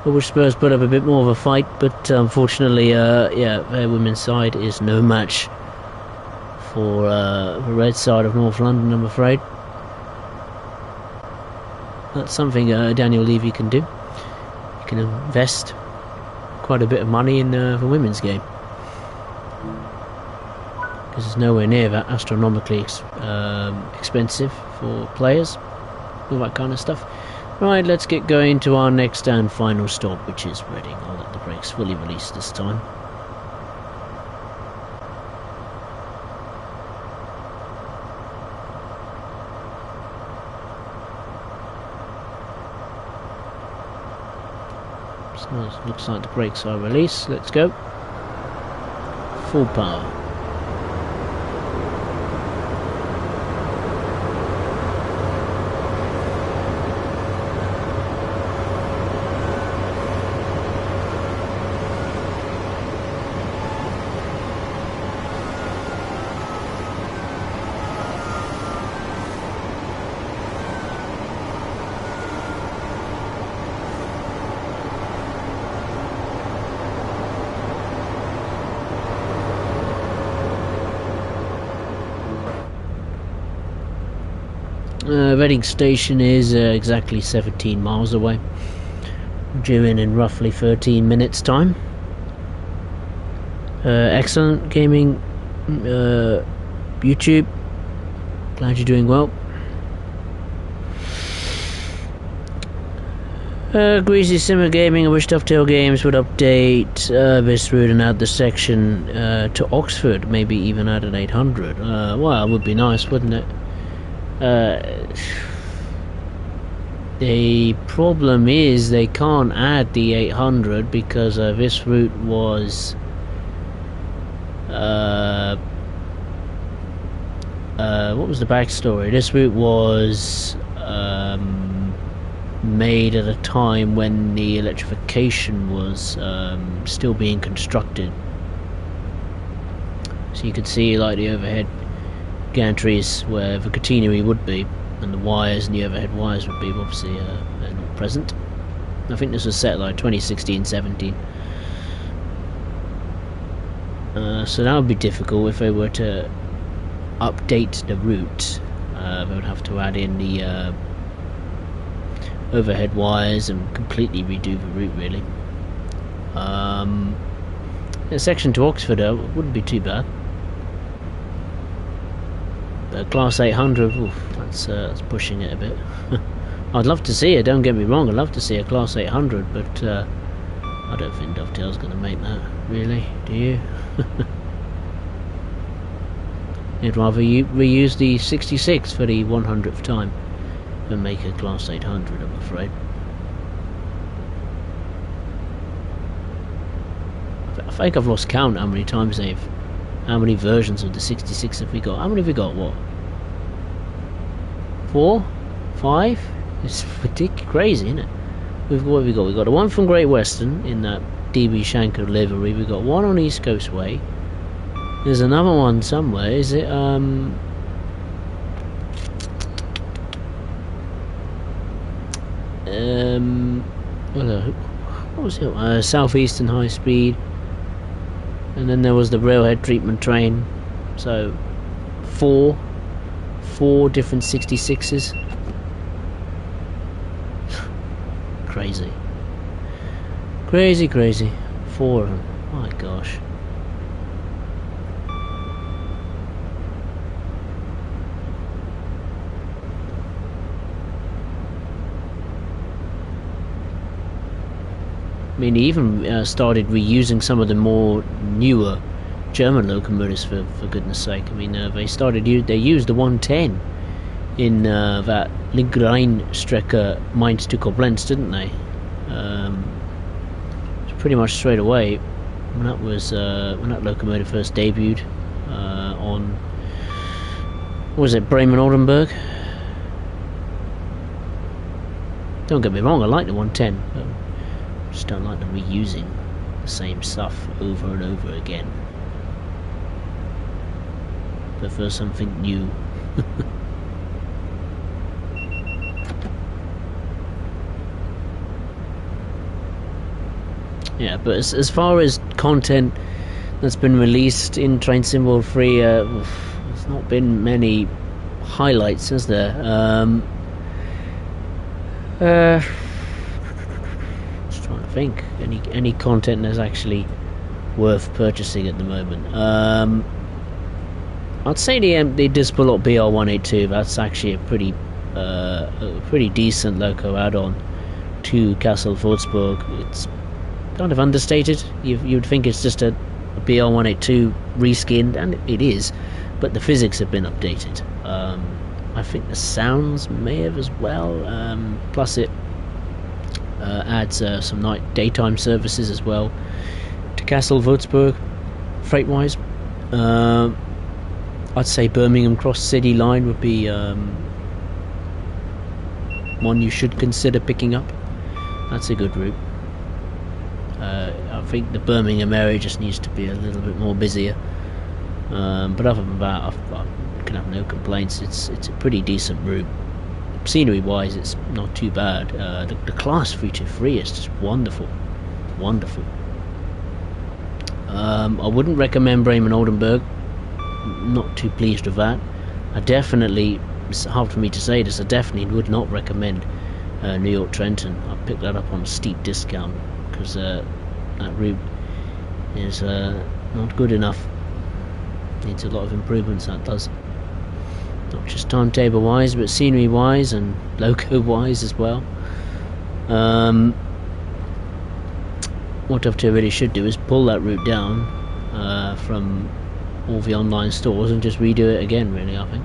I wish Spurs put up a bit more of a fight, but unfortunately, yeah, their women's side is no match for the red side of North London, I'm afraid. That's something Daniel Levy can do. He can invest quite a bit of money in the women's game, because it's nowhere near that astronomically expensive for players, all that kind of stuff. Right, let's get going to our next and final stop, which is Reading. I'll let the brakes fully release this time. So looks like the brakes are released. Let's go. Full power. Reading station is exactly 17 miles away. Due in roughly 13 minutes time. Excellent gaming YouTube. Glad you're doing well. Greasy Simmer Gaming. I wish Dovetail Games would update this route and add the section to Oxford, maybe even add an 800. Well, it would be nice, wouldn't it? The problem is they can't add the 800 because this route was what was the backstory? This route was made at a time when the electrification was still being constructed, so you could see like the overhead gantries where the catenary would be, and the wires and the overhead wires would be, obviously they're not present. I think this was set like 2016-17. So that would be difficult if they were to update the route. They would have to add in the overhead wires and completely redo the route, really. A section to Oxford wouldn't be too bad. Class 800, oof, that's pushing it a bit. I'd love to see it, don't get me wrong, I'd love to see a Class 800, but I don't think Dovetail's going to make that, really, do you? You'd rather reuse the 66 for the 100th time than make a Class 800, I'm afraid. I think I've lost count how many times how many versions of the 66 have we got? How many have we got? What? 4? 5? It's ridiculous, crazy, isn't it? What have we got? We've got the one from Great Western in that DB Shanker livery. We've got one on East Coast Way. There's another one somewhere. Is it what was it? Southeastern High Speed, and then there was the railhead treatment train. So four different 66s. Crazy. Crazy. 4 of them. My gosh. I mean, he even started reusing some of the more newer German locomotives, for goodness sake. I mean, they used the 110 in that Link-Rhein-Strecke Mainz to Koblenz, didn't they? Pretty much straight away when that locomotive first debuted on, what was it, Bremen-Oldenburg? Don't get me wrong, I like the 110, but I just don't like them reusing the same stuff over and over again. Prefer something new. Yeah, but as far as content that's been released in Train Sim World 3, there's not been many highlights, has there? Just trying to think. Any content that's actually worth purchasing at the moment. I'd say the Dispolot BR182. That's actually a pretty decent loco add-on to Castle Würzburg. It's kind of understated. You'd think it's just a BR182 reskinned, and it is, but the physics have been updated. I think the sounds may have as well. Plus it adds some daytime services as well to Castle Würzburg, freight-wise. I'd say Birmingham Cross City line would be one you should consider picking up. That's a good route. I think the Birmingham area just needs to be a little bit more busier, but other than that, I can have no complaints. It's a pretty decent route. Scenery wise, it's not too bad. The class 323 is just wonderful. I wouldn't recommend Bremen-Oldenburg. Not too pleased with that. It's hard for me to say this, I definitely would not recommend New York Trenton. I picked that up on a steep discount because that route is not good enough. Needs a lot of improvements, that does. Not just timetable wise, but scenery wise and loco wise as well. What I've really should do is pull that route down from all the online stores and just redo it again, really, I think.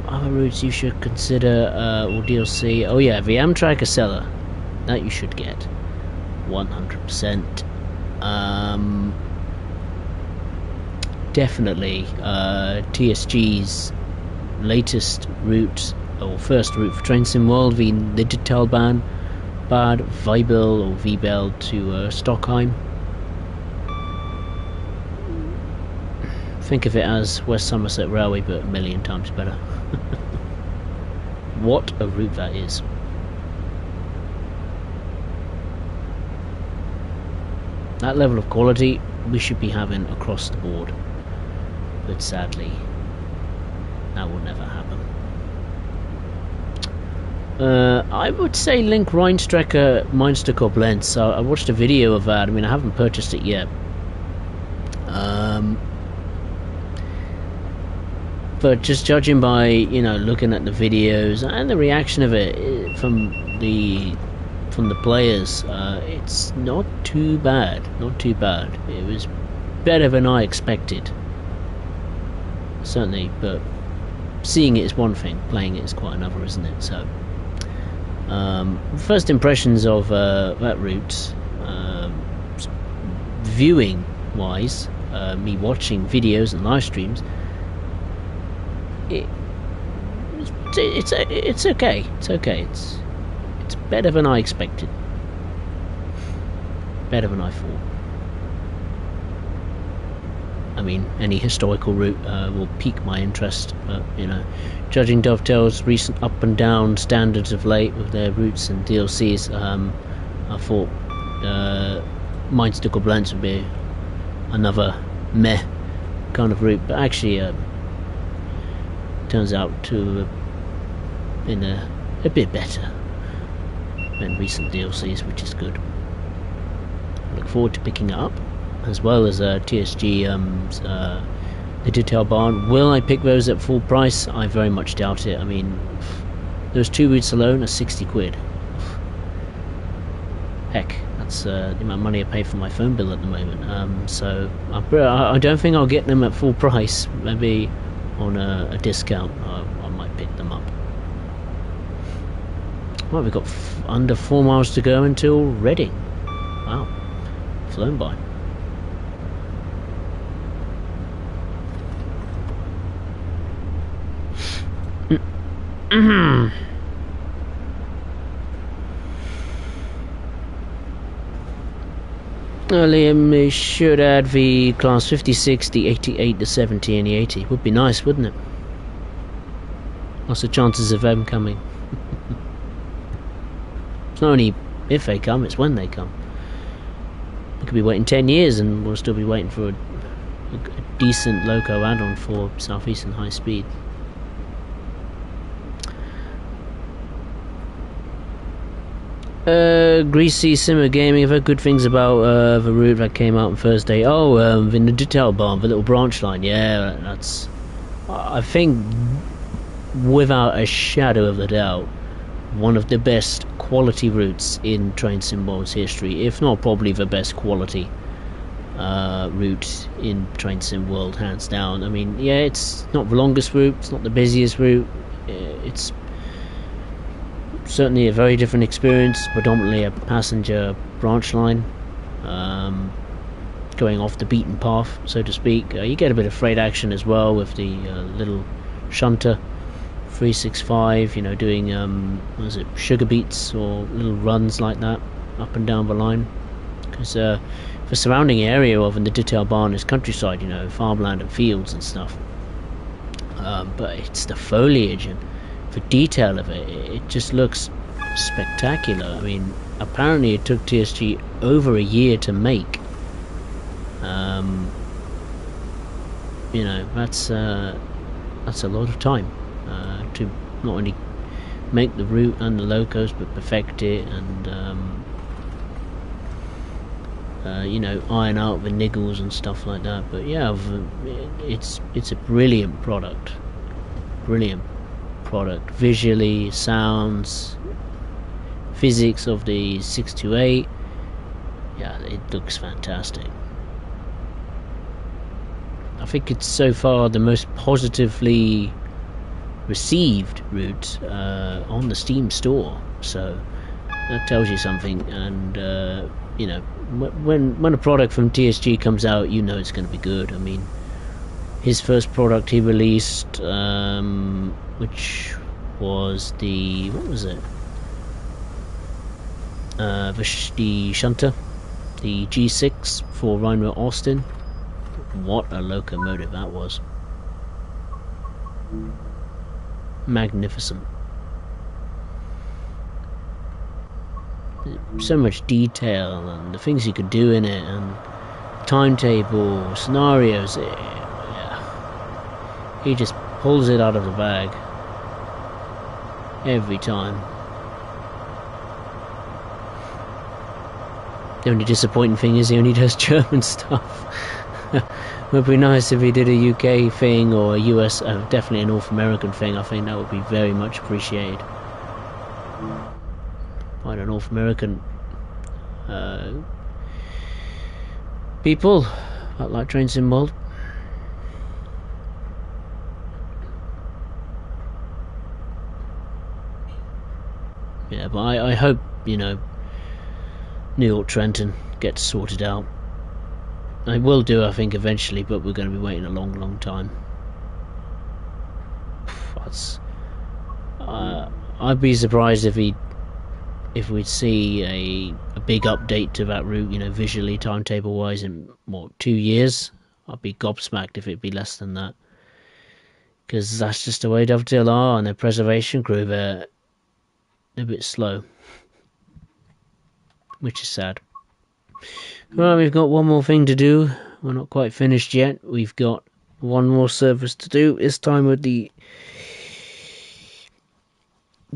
Other routes you should consider, or DLC. Oh yeah, the Amtrak Acela. That you should get 100%. Definitely TSG's latest route, or first route for Train Sim World, the Digitalbahn Bad Weibel or Wiebel to Stockheim. Think of it as West Somerset Railway, but a million times better. What a route that is. That level of quality we should be having across the board, but sadly that will never happen. I would say Link Rheinstrecke Mainz to Koblenz. I watched a video of that. I mean, I haven't purchased it yet, but just judging by, looking at the videos and the reaction of it from the players, it's not too bad. It was better than I expected, certainly, but seeing it is one thing, playing it is quite another, isn't it? So first impressions of that route, viewing wise, me watching videos and live streams, it's okay. It's better than I expected. Better than I thought. I mean, any historical route will pique my interest, but you know, judging Dovetail's recent up and down standards of late with their routes and DLCs, I thought Mindstickle Blends would be another meh kind of route, but actually turns out to have been a bit better than recent DLCs, which is good. I look forward to picking it up, as well as TSG, the Detail Barn. Will I pick those at full price? I very much doubt it. I mean, those two routes alone are 60 quid. Heck, that's the amount of money I pay for my phone bill at the moment. So I don't think I'll get them at full price. Maybe on a discount I might pick them up. Well, we've got under 4 miles to go until Reading. Wow, flown by. Liam should add the class 56, the 88, the 70 and the 80. Would be nice, wouldn't it? Lots of chances of them coming. It's not only if they come, it's when they come. We could be waiting 10 years and we'll still be waiting for a decent loco add-on for Southeastern High Speed. Greasy Simmer Gaming, I've heard good things about the route that came out on Thursday. Oh, the Detail Barn, the little branch line. Yeah, that's, I think, without a shadow of a doubt, one of the best quality routes in Train Sim World's history, if not probably the best quality route in Train Sim World, hands down. I mean, yeah, it's not the longest route, it's not the busiest route, it's certainly a very different experience, predominantly a passenger branch line, going off the beaten path, so to speak. You get a bit of freight action as well with the little shunter 365, you know, doing what is it, sugar beats or little runs like that up and down the line, because the surrounding area of the Detail Barn is countryside, you know, farmland and fields and stuff, but it's the foliage and the detail of it, it just looks spectacular. I mean, apparently it took TSG over a year to make. You know, that's a lot of time to not only make the route and the locos, but perfect it and you know, iron out the niggles and stuff like that. But yeah, it's a brilliant product, visually, sounds, physics of the 628. Yeah, it looks fantastic. I think it's so far the most positively received route on the Steam store, so that tells you something. And you know, when a product from TSG comes out, you know it's going to be good. I mean, his first product he released, which was the, what was it? The shunter, the G6 for Rhino Austin. What a locomotive that was! Magnificent. So much detail and the things you could do in it, and timetable, scenarios. Yeah. He just pulls it out of the bag every time. The only disappointing thing is he only does German stuff. It would be nice if he did a UK thing or a US, definitely a North American thing. I think that would be very much appreciated by the North American people that like Train Sim World. Yeah, but I hope, you know, New York Trenton gets sorted out. I will do, I think, eventually, but we're going to be waiting a long time. That's, I'd be surprised if we'd see a big update to that route, you know, visually, timetable wise, in what, 2 years. I'd be gobsmacked if it'd be less than that. Because that's just the way Dovetail are, and their preservation crew, they're a bit slow. Which is sad. Well, we've got one more thing to do. We're not quite finished yet. We've got one more service to do, this time with the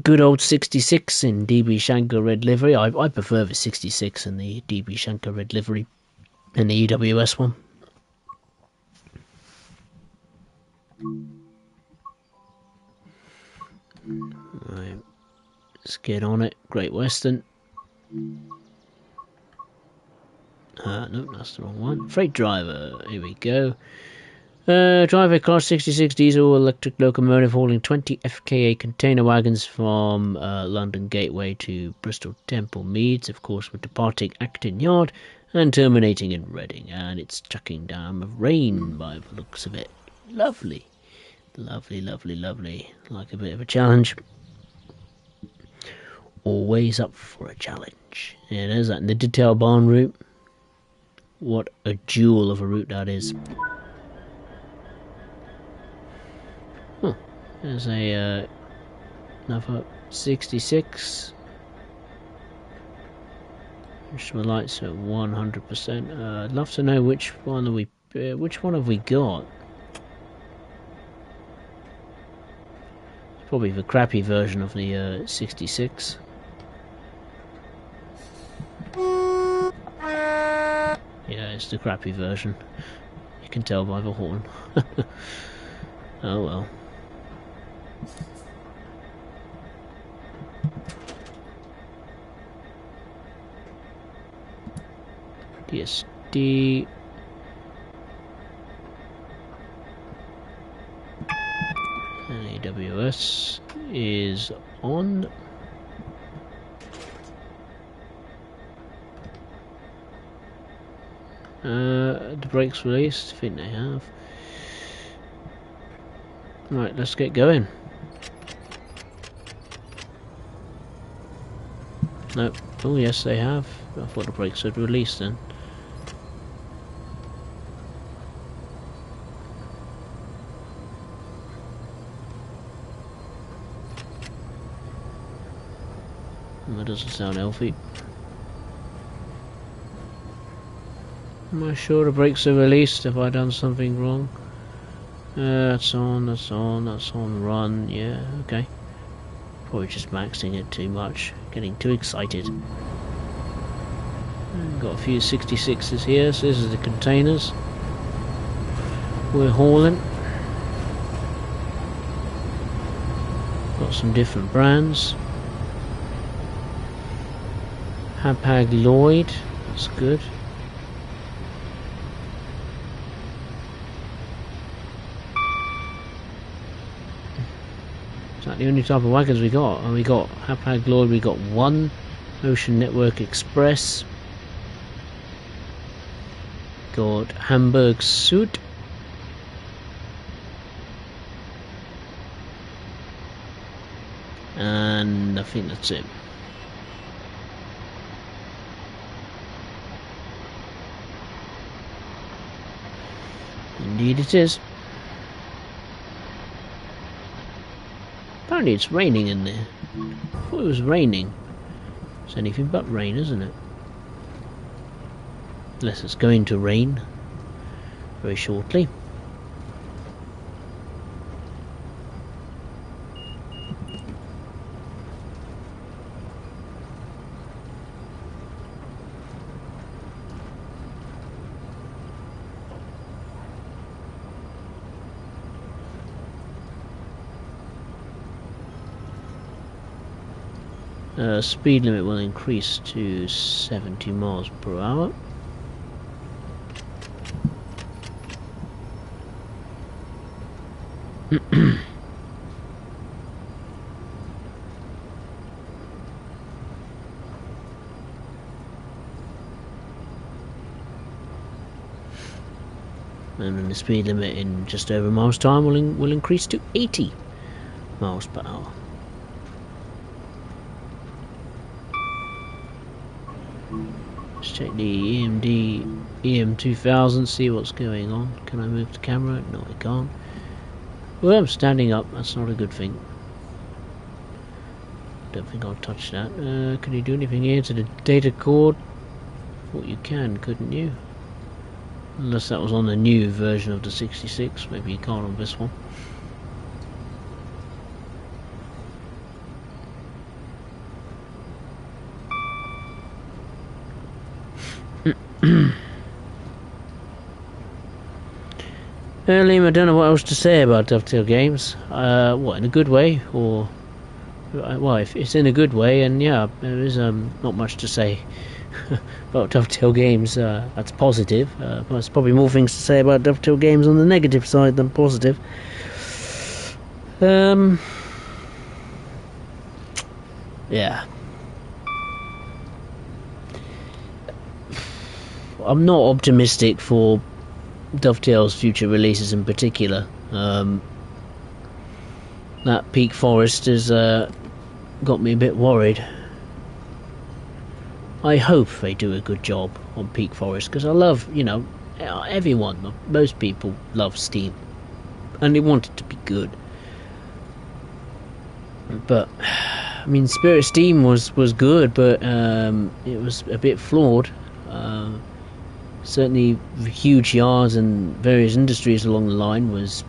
good old 66 in DB Shankar red livery. I prefer the 66 and the DB Shankar red livery and the EWS one. Right, let's get on it. Great Western. No, that's the wrong one. Freight driver. Here we go. Driver class 66 diesel electric locomotive hauling 20 FKA container wagons from London Gateway to Bristol Temple Meads. Of course, we're departing Acton Yard and terminating in Reading. And it's chucking down with rain by the looks of it. Lovely. Lovely, lovely, lovely. Like a bit of a challenge. Always up for a challenge. Yeah, there's that in the Detail Barn route. What a jewel of a route that is. Oh, there's a another 66. Instrument lights at 100%. I'd love to know which one have we got. Probably the crappy version of the 66. Yeah, it's the crappy version. You can tell by the horn. Oh well. DSD. And AWS is on. The brakes released. I think they have. Right, let's get going. Nope. Oh yes, they have. I thought the brakes had released then. That doesn't sound healthy. Am I sure the brakes are released? Have I done something wrong? That's on, that's on, that's on, run, yeah, okay. Probably just maxing it too much, getting too excited. Got a few 66s here, so this is the containers we're hauling. Got some different brands. Hapag Lloyd, that's good. Is that the only type of wagons we got? And we got Hapag Lloyd, we got one Ocean Network Express. Got Hamburg Süd. And I think that's it. Indeed it is. Apparently it's raining in there. I thought it was raining. It's anything but rain, isn't it? Unless it's going to rain very shortly. Speed limit will increase to 70 miles per hour. And then the speed limit in just over a mile's time will increase to 80 miles per hour. Let's check the EMD EM2000, see what's going on. Can I move the camera? No, I can't. Well, I'm standing up, that's not a good thing. Don't think I'll touch that. Can you do anything here to the data cord? Thought you can, couldn't you? Unless that was on the new version of the 66, maybe you can't on this one. Liam, I don't know what else to say about Dovetail Games. What, in a good way, or... Well, if it's in a good way, and yeah, there is not much to say about Dovetail Games. That's positive. There's probably more things to say about Dovetail Games on the negative side than positive. Yeah. I'm not optimistic for Dovetail's future releases in particular. That Peak Forest has got me a bit worried. I hope they do a good job on Peak Forest, because I love, you know, everyone, most people love Steam, and they want it to be good. But I mean, Spirit of Steam was good, but it was a bit flawed. Certainly, huge yards and various industries along the line was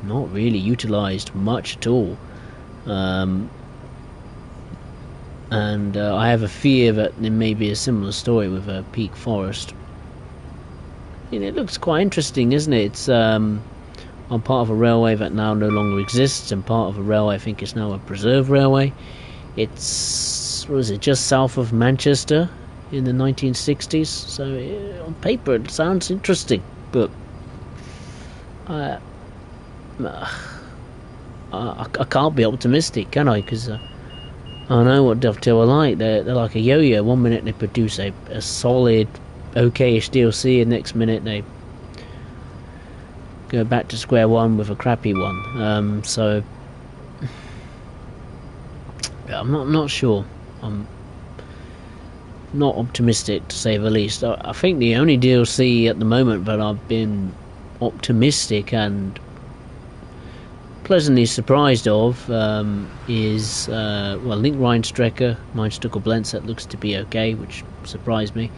not really utilised much at all. And I have a fear that there may be a similar story with Peak Forest. You know, it looks quite interesting, isn't it? It's on part of a railway that now no longer exists, and part of a railway I think is now a preserved railway. It's, what is it, just south of Manchester in the 1960s. So on paper it sounds interesting, but I can't be optimistic, can I? Because I know what Dovetail are like. They're like a yo-yo. One minute they produce a solid, okay-ish DLC, and next minute they go back to square one with a crappy one. So yeah, I'm not sure. I'm not optimistic, to say the least. I think the only DLC at the moment that I've been optimistic and pleasantly surprised of is well, Link Reinstrecker Mindstuckle blend set looks to be okay, which surprised me,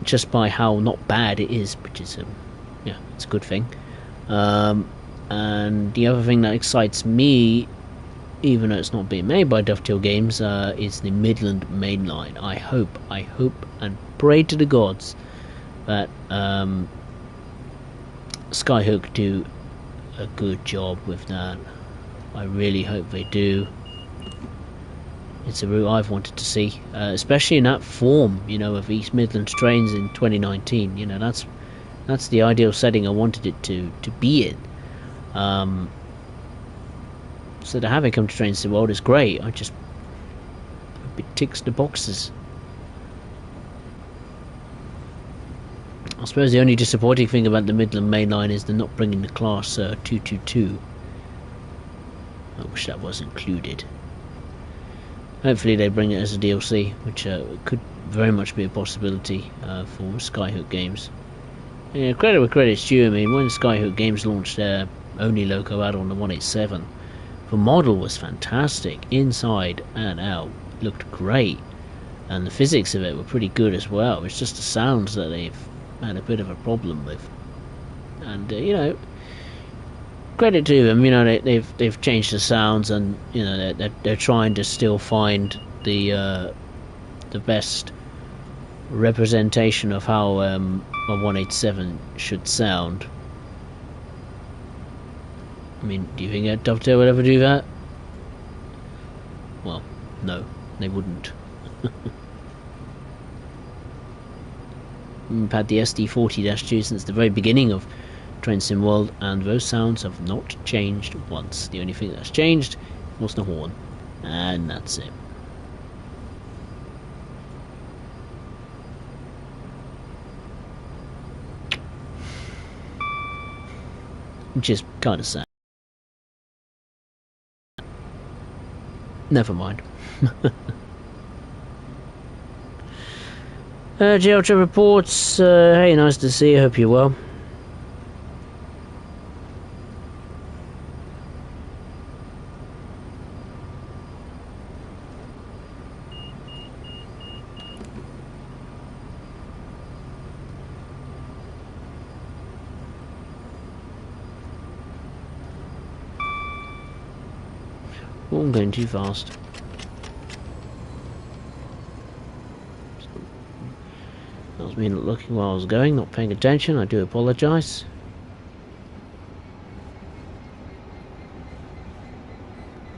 just by how not bad it is, which is yeah, it's a good thing. And the other thing that excites me, even though it's not being made by Dovetail Games, is the Midland Mainline. I hope and pray to the gods that Skyhook do a good job with that. I really hope they do. It's a route I've wanted to see, especially in that form, you know, of East Midlands trains in 2019. You know, that's the ideal setting I wanted it to be in. So to have it come to Trains to the World is great. I just hope it ticks the boxes. I suppose the only disappointing thing about the Midland Mainline is they're not bringing the Class 222. I wish that was included. Hopefully they bring it as a DLC, which could very much be a possibility for Skyhook Games. Yeah, credit where credit's due. I mean, when Skyhook Games launched their only loco add-on, the 187, the model was fantastic, inside and out, looked great, and the physics of it were pretty good as well. It's just the sounds that they've had a bit of a problem with, and you know, credit to them. You know, they've changed the sounds, and you know they're trying to still find the best representation of how a 187 should sound. I mean, do you think Dovetail would ever do that? Well, no, they wouldn't. We've had the SD40-2 since the very beginning of Train Sim World, and those sounds have not changed once. The only thing that's changed was the horn, and that's it. Which is kind of sad. Never mind. Jail Trip reports. Hey, nice to see you. Hope you're well. Oh, I'm going too fast. That was me not looking where I was going, not paying attention. I do apologise.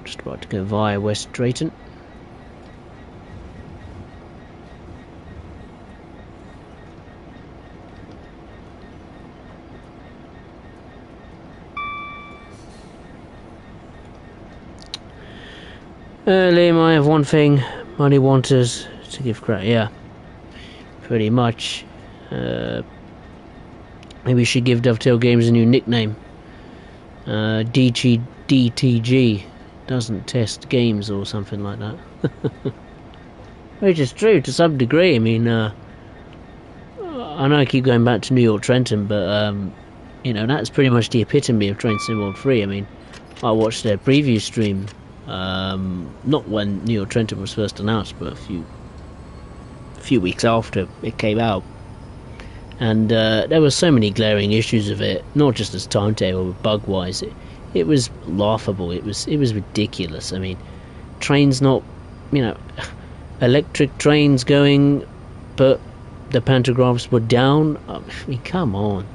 Just about to go via West Drayton. Liam, I have one thing. Money wanters to give credit. Yeah, pretty much. Maybe we should give Dovetail Games a new nickname. DTG doesn't test games or something like that. Which is true to some degree. I mean, I know I keep going back to New York Trenton, but you know, that's pretty much the epitome of Train Sim World 3. I mean, I watched their preview stream. Not when New York Trenton was first announced, but a few weeks after it came out, and there were so many glaring issues of it, not just as timetable but bug wise. It was laughable. It was ridiculous. I mean, trains not, you know, electric trains going, but the pantographs were down. I mean, come on.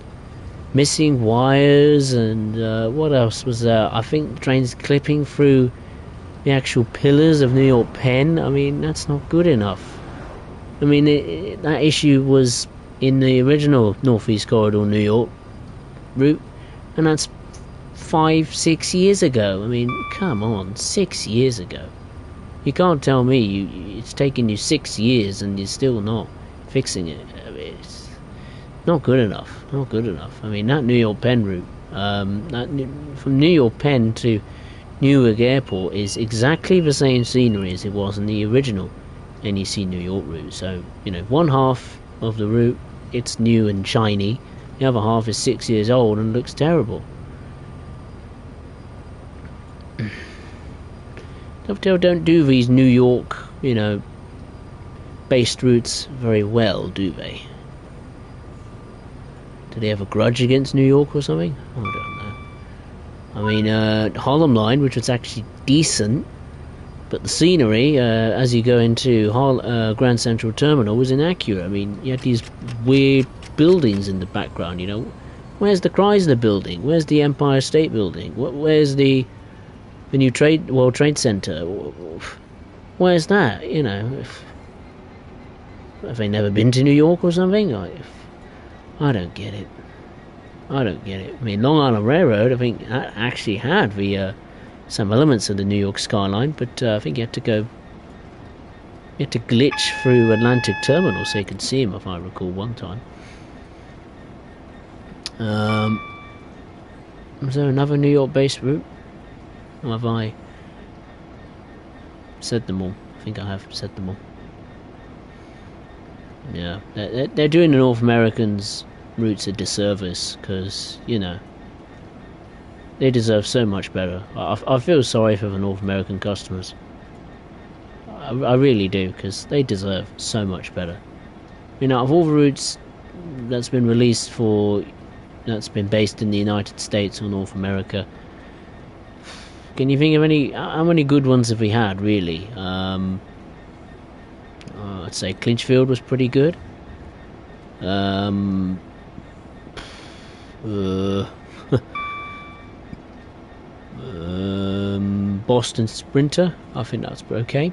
Missing wires, and what else was there? I think trains clipping through the actual pillars of New York Penn. I mean, that's not good enough. I mean, that issue was in the original Northeast Corridor New York route, and that's 5-6 years ago. I mean, come on, 6 years ago. You can't tell me it's taken you 6 years and you're still not fixing it. I mean, it's not good enough. Not good enough. I mean, that New York Penn route, from New York Penn to Newark Airport is exactly the same scenery as it was in the original NEC New York route. So, you know, one half of the route, it's new and shiny. The other half is 6 years old and looks terrible. Dovetail don't do these New York, you know, based routes very well, do they? Do they have a grudge against New York or something? I don't know. I mean, Harlem Line, which was actually decent, but the scenery, as you go into Grand Central Terminal, was inaccurate. I mean, you had these weird buildings in the background, you know. Where's the Chrysler building? Where's the Empire State Building? Where's the new World Trade Center? Where's that, you know? Have they never been to New York or something? I don't get it. I don't get it. I mean, Long Island Railroad, I think, actually had the some elements of the New York skyline, but I think you had to glitch through Atlantic Terminal so you could see him, if I recall, one time. Was there another New York-based route? Or have I said them all? I think I have said them all. Yeah, they're doing the North Americans routes a disservice, because, you know, they deserve so much better. I feel sorry for the North American customers. I really do, because they deserve so much better. You know, of all the routes that's been released that's been based in the United States or North America, can you think of how many good ones have we had, really? I'd say Clinchfield was pretty good. Boston Sprinter, I think that's okay.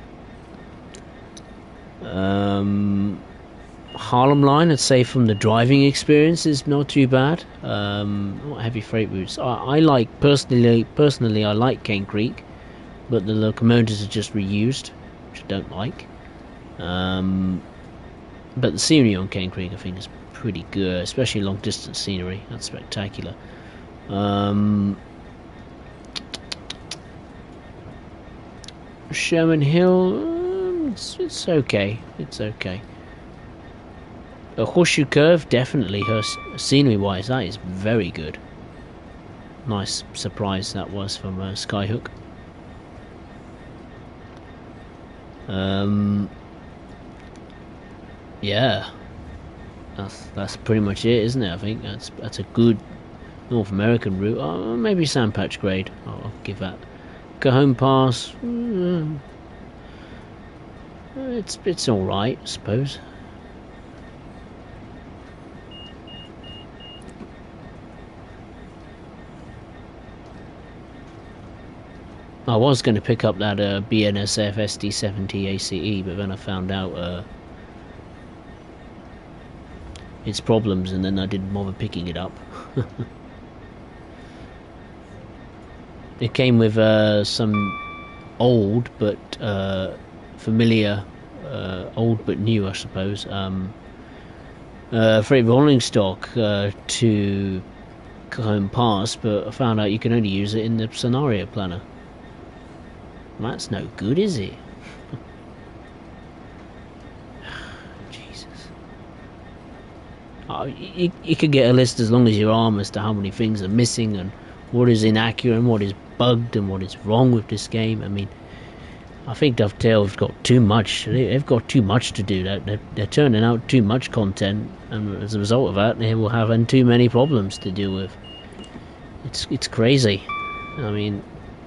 Harlem Line, I'd say from the driving experience, is not too bad. Not heavy freight routes. I like personally I like Cane Creek, but the locomotives are just reused, which I don't like. But the scenery on Cane Creek, I think, is pretty good, especially long distance scenery. That's spectacular. Sherman Hill, it's okay. It's okay. A horseshoe curve, definitely. Her scenery-wise, that is very good. Nice surprise that was from Skyhook. Yeah, that's pretty much it, isn't it? I think that's a good North American route. Maybe Sandpatch grade. I'll give that. Cajon Pass. It's all right, I suppose. I was going to pick up that BNSF SD70 ACE, but then I found out its problems, and then I didn't bother picking it up. It came with some old but familiar, old but new, I suppose, freight rolling stock to Cajon Pass, but I found out you can only use it in the scenario planner. Well, that's no good, is it? Jesus. Oh, you could get a list as long as your arm as to how many things are missing and what is inaccurate and what is bugged and what is wrong with this game. I mean, I think Dovetail's got too much. They've got too much to do. They're turning out too much content, and as a result of that, they will have too many problems to deal with. It's crazy. I mean,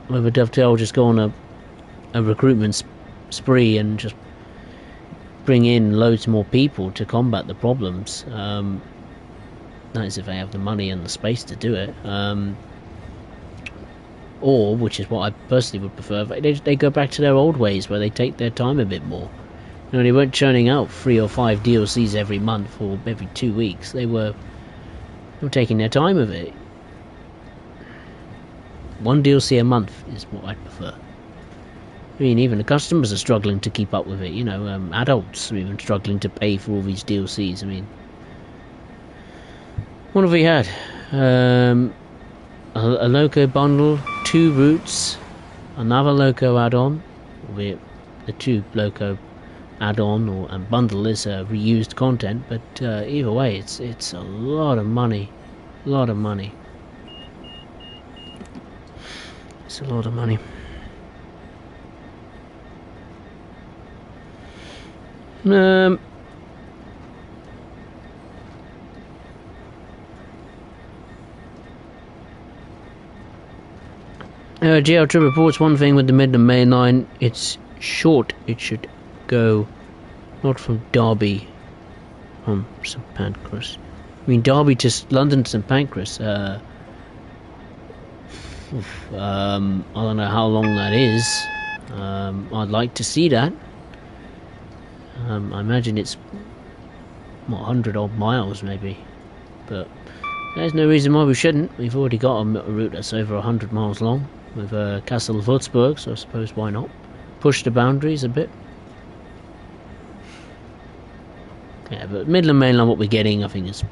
whether Dovetail just go on a recruitment spree and just bring in loads more people to combat the problems. That is if they have the money and the space to do it. Or, which is what I personally would prefer, they go back to their old ways where they take their time a bit more. You know, they weren't churning out 3 or 5 DLCs every month or every 2 weeks. They were taking their time with it. 1 DLC a month is what I'd prefer. I mean, even the customers are struggling to keep up with it. You know, adults are even struggling to pay for all these DLCs. I mean, what have we had? A Loco bundle, 2 routes, another Loco add-on. The 2 Loco add-on and bundle is reused content, but either way, it's a lot of money. A lot of money. It's a lot of money. GL Trip reports one thing with the Midland Main Line. It's short. It should go not from Derby, from St Pancras. I mean Derby to London to St Pancras. I don't know how long that is. I'd like to see that. I imagine it's 100 odd miles maybe, but there's no reason why we shouldn't. We've already got a route that's over 100 miles long with Castle Würzburg, so I suppose why not push the boundaries a bit. Yeah, but Midland Main Line, what we're getting, I think is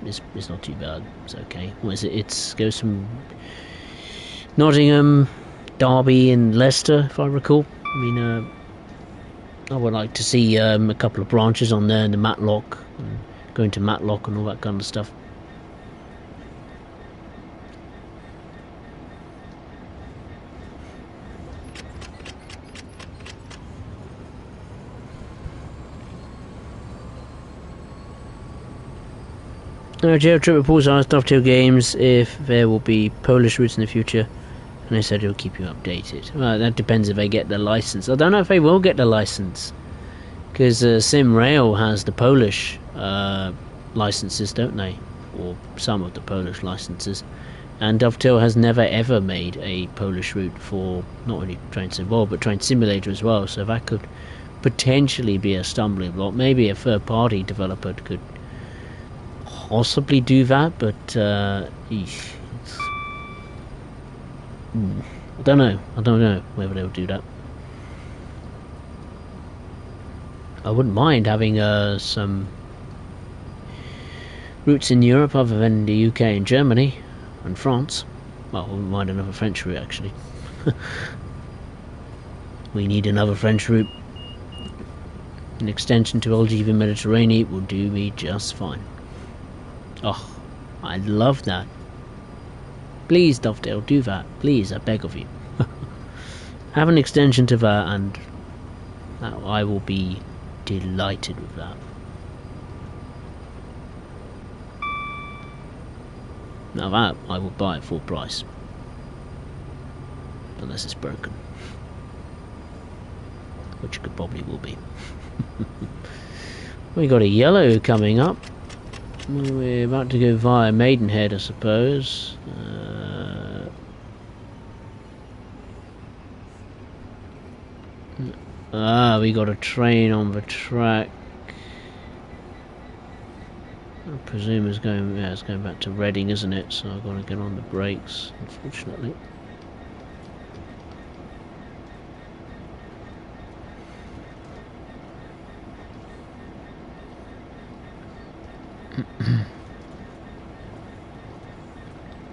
not too bad. It's okay. What is it? It goes from Nottingham, Derby, and Leicester, if I recall. I mean, I would like to see a couple of branches on there in the Matlock, and going to Matlock and all that kind of stuff. Jail Trip reports asked Dovetail Games if there will be Polish routes in the future, and they said he'll keep you updated. Well, that depends if they get the license. I don't know if they will get the license, because SimRail has the Polish licenses, don't they? Or some of the Polish licenses. And Dovetail has never ever made a Polish route for not only Train Sim World but Train Simulator as well, so that could potentially be a stumbling block. Maybe a third party developer could possibly do that, but I don't know whether they'll do that. I wouldn't mind having some routes in Europe other than the UK and Germany and France. Well, I wouldn't mind another French route actually. We need another French route. An extension to LGV Mediterranean will do me just fine. Oh, I love that. Please, Dovetail, do that. Please, I beg of you. Have an extension to that, and I will be delighted with that. Now that I will buy at full price. Unless it's broken. Which it probably will be. We got a yellow coming up. We're about to go via Maidenhead, I suppose. We got a train on the track. I presume it's going. Yeah, it's going back to Reading, isn't it? So I've got to get on the brakes, unfortunately.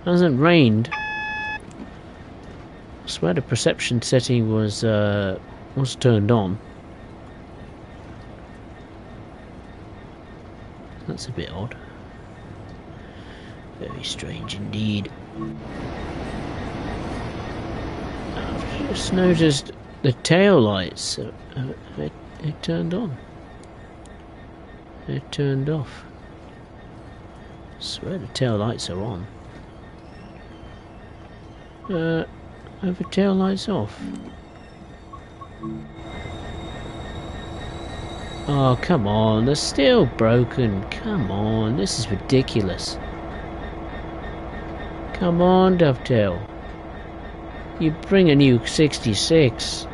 Hasn't rained. I swear the perception setting was turned on. That's a bit odd. Very strange indeed. I've just noticed the tail lights. It turned on. It turned off. I swear the tail lights are on. Are the tail lights off? Oh, come on, they're still broken. Come on, this is ridiculous. Come on, Dovetail. You bring a new 66,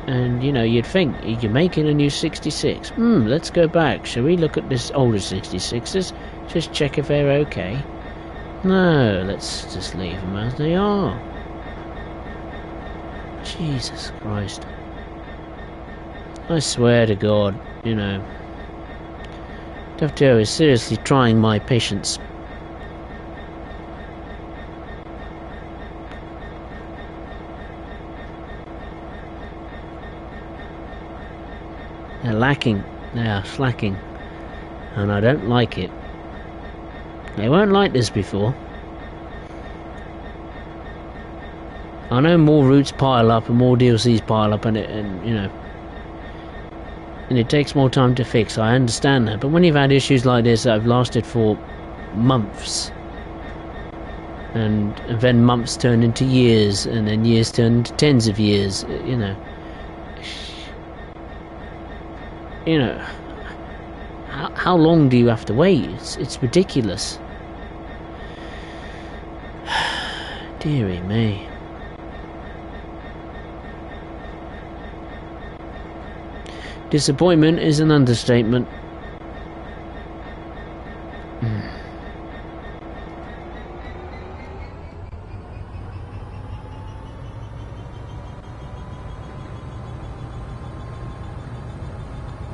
and you know, you'd think you're making a new 66. Let's go back. Shall we look at this older 66s? Just check if they're okay. No, let's just leave them as they are. Jesus Christ. I swear to God, you know, Dovetail is seriously trying my patience. They're lacking, they are slacking, and I don't like it. They weren't like this before. I know more routes pile up and more DLCs pile up, and you know, and it takes more time to fix. I understand that, but when you've had issues like this that have lasted for months, and then months turn into years, and then years turn into tens of years, you know, how long do you have to wait? It's ridiculous. Dearie me. Disappointment is an understatement.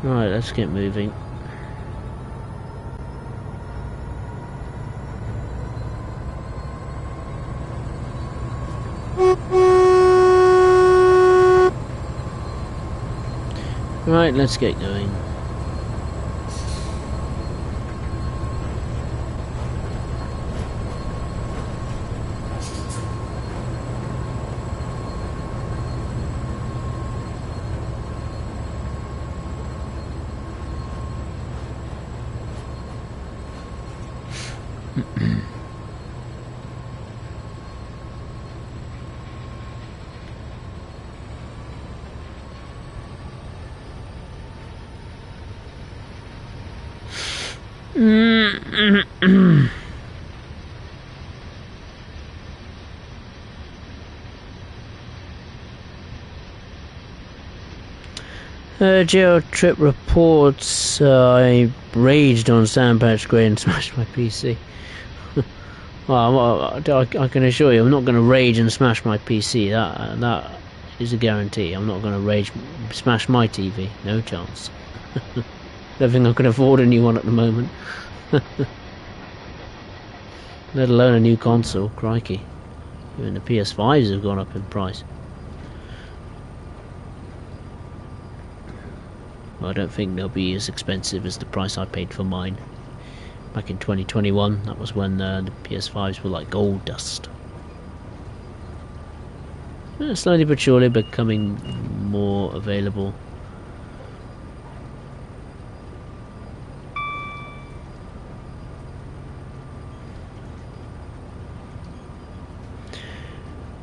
Right, let's get moving. Right, let's get going. Geo Trip reports I raged on Sandpatch Grey and smashed my PC. Well, I can assure you I'm not going to rage and smash my PC. That is a guarantee. I'm not going to rage smash my TV. No chance. Don't think I can afford a new one at the moment. Let alone a new console. Crikey. Even the PS5s have gone up in price. I don't think they'll be as expensive as the price I paid for mine back in 2021. That was when the PS5s were like gold dust. Slowly but surely becoming more available.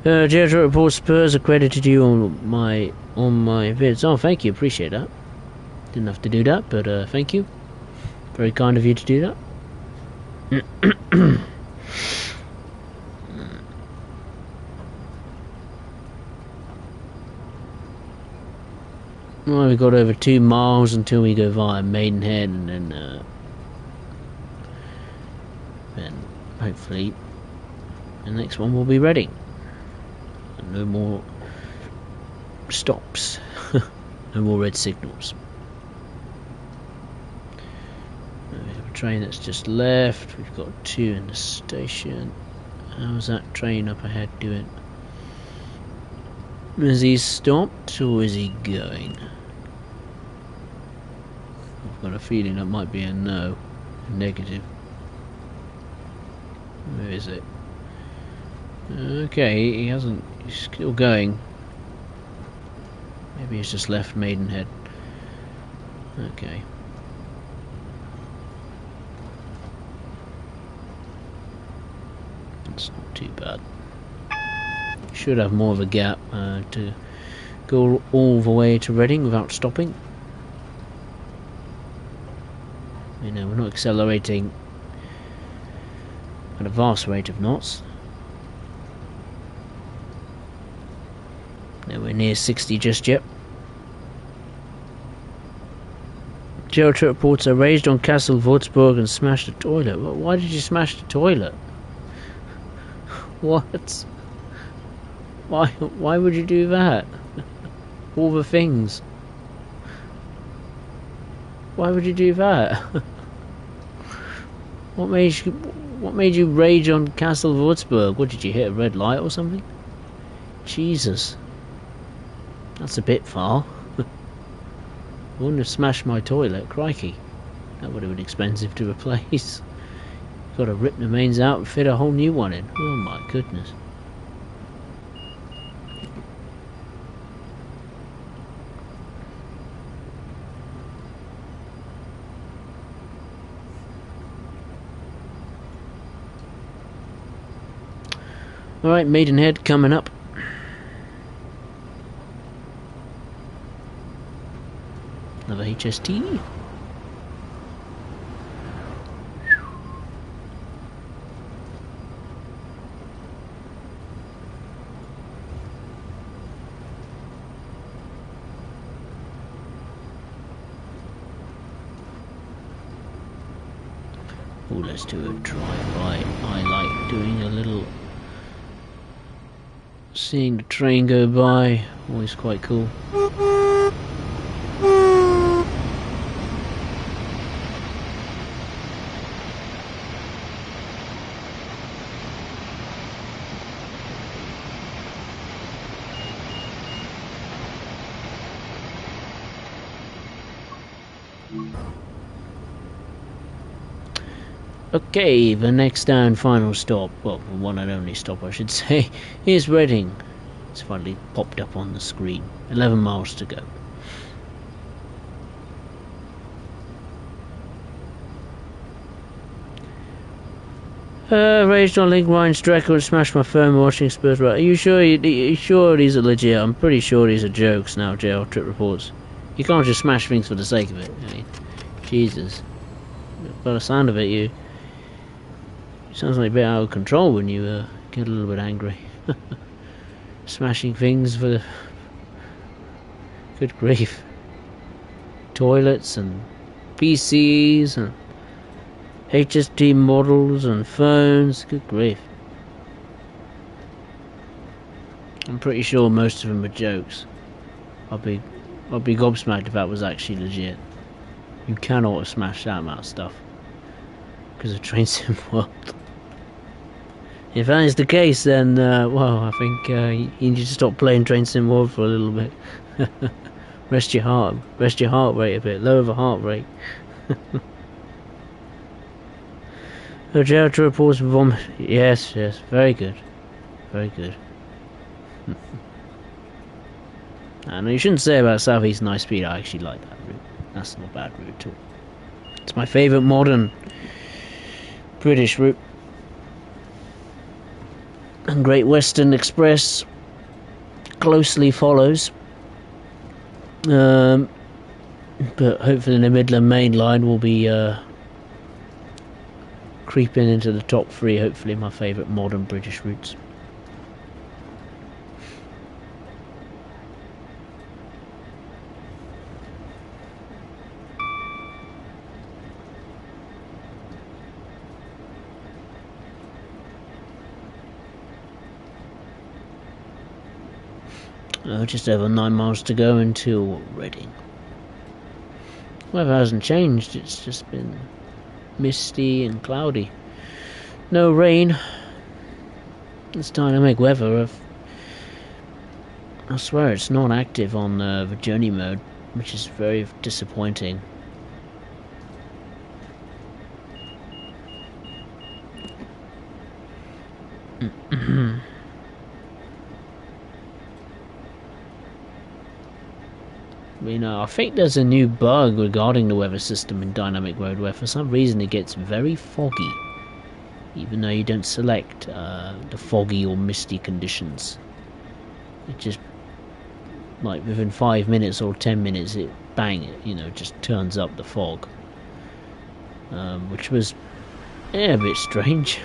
Geotra reports Spurs accredited you on my vids. Oh, thank you, appreciate that. Didn't have to do that, but thank you. Very kind of you to do that. Well, we've got over 2 miles until we go via Maidenhead, and then hopefully the next one will be ready. And no more stops, no more red signals. We have a train that's just left. We've got 2 in the station. How's that train up ahead doing? Is he stopped or is he going? I've got a feeling that might be a no, a negative. Where is it? Okay, he hasn't. He's still going. Maybe he's just left Maidenhead. Okay. It's not too bad. Should have more of a gap to go all the way to Reading without stopping. You know, we're not accelerating at a vast rate of knots. Nowhere near 60 just yet. Geotra reports are raised on Castle Würzburg and smashed the toilet. Why did you smash the toilet? What? Why would you do that? All the things. Why would you do that? What made you rage on Castle Würzburg? What, did you hit a red light or something? Jesus. That's a bit far. I wouldn't have smashed my toilet, crikey. That would have been expensive to replace. Got to rip the mains out and fit a whole new one in. Oh my goodness. Alright, Maidenhead coming up. Another HST. Oh, let's do a drive-by. I like doing a little... Seeing the train go by, always quite cool. Okay, the next and final stop, well, the one and only stop I should say, is Reading. It's finally popped up on the screen. 11 miles to go. Raged on link Ryan's Drecker and smashed my phone watching Spurs. Right, are you sure these are legit? I'm pretty sure these are jokes now, JL Trip reports. You can't just smash things for the sake of it. I mean, Jesus. By the sound of it, you... Sounds like a bit out of control when you get a little bit angry. Smashing things for the... Good grief. Toilets and PCs and HST models and phones. Good grief. I'm pretty sure most of them are jokes. I'd be gobsmacked if that was actually legit. You cannot have smashed that amount of stuff because of Train Sim World. If that is the case, then, well, I think you need to stop playing Train Sim World for a little bit. Rest your heart rate a bit, lower the heart rate. The jail to reports vomit. Yes, very good. Very good. And you shouldn't say about Southeastern High Speed, I actually like that route. That's not a bad route at all. It's my favourite modern British route. And Great Western Express closely follows. But hopefully the Midland Main Line will be creeping into the top 3, hopefully my favourite modern British routes. Just over 9 miles to go until Reading. Weather hasn't changed, it's just been misty and cloudy. No rain. It's dynamic weather. I swear it's not active on the journey mode, which is very disappointing. I think there's a new bug regarding the weather system in dynamic mode where for some reason it gets very foggy, even though you don't select the foggy or misty conditions. It just, like within 5 minutes or 10 minutes, it just turns up the fog, which was a bit strange.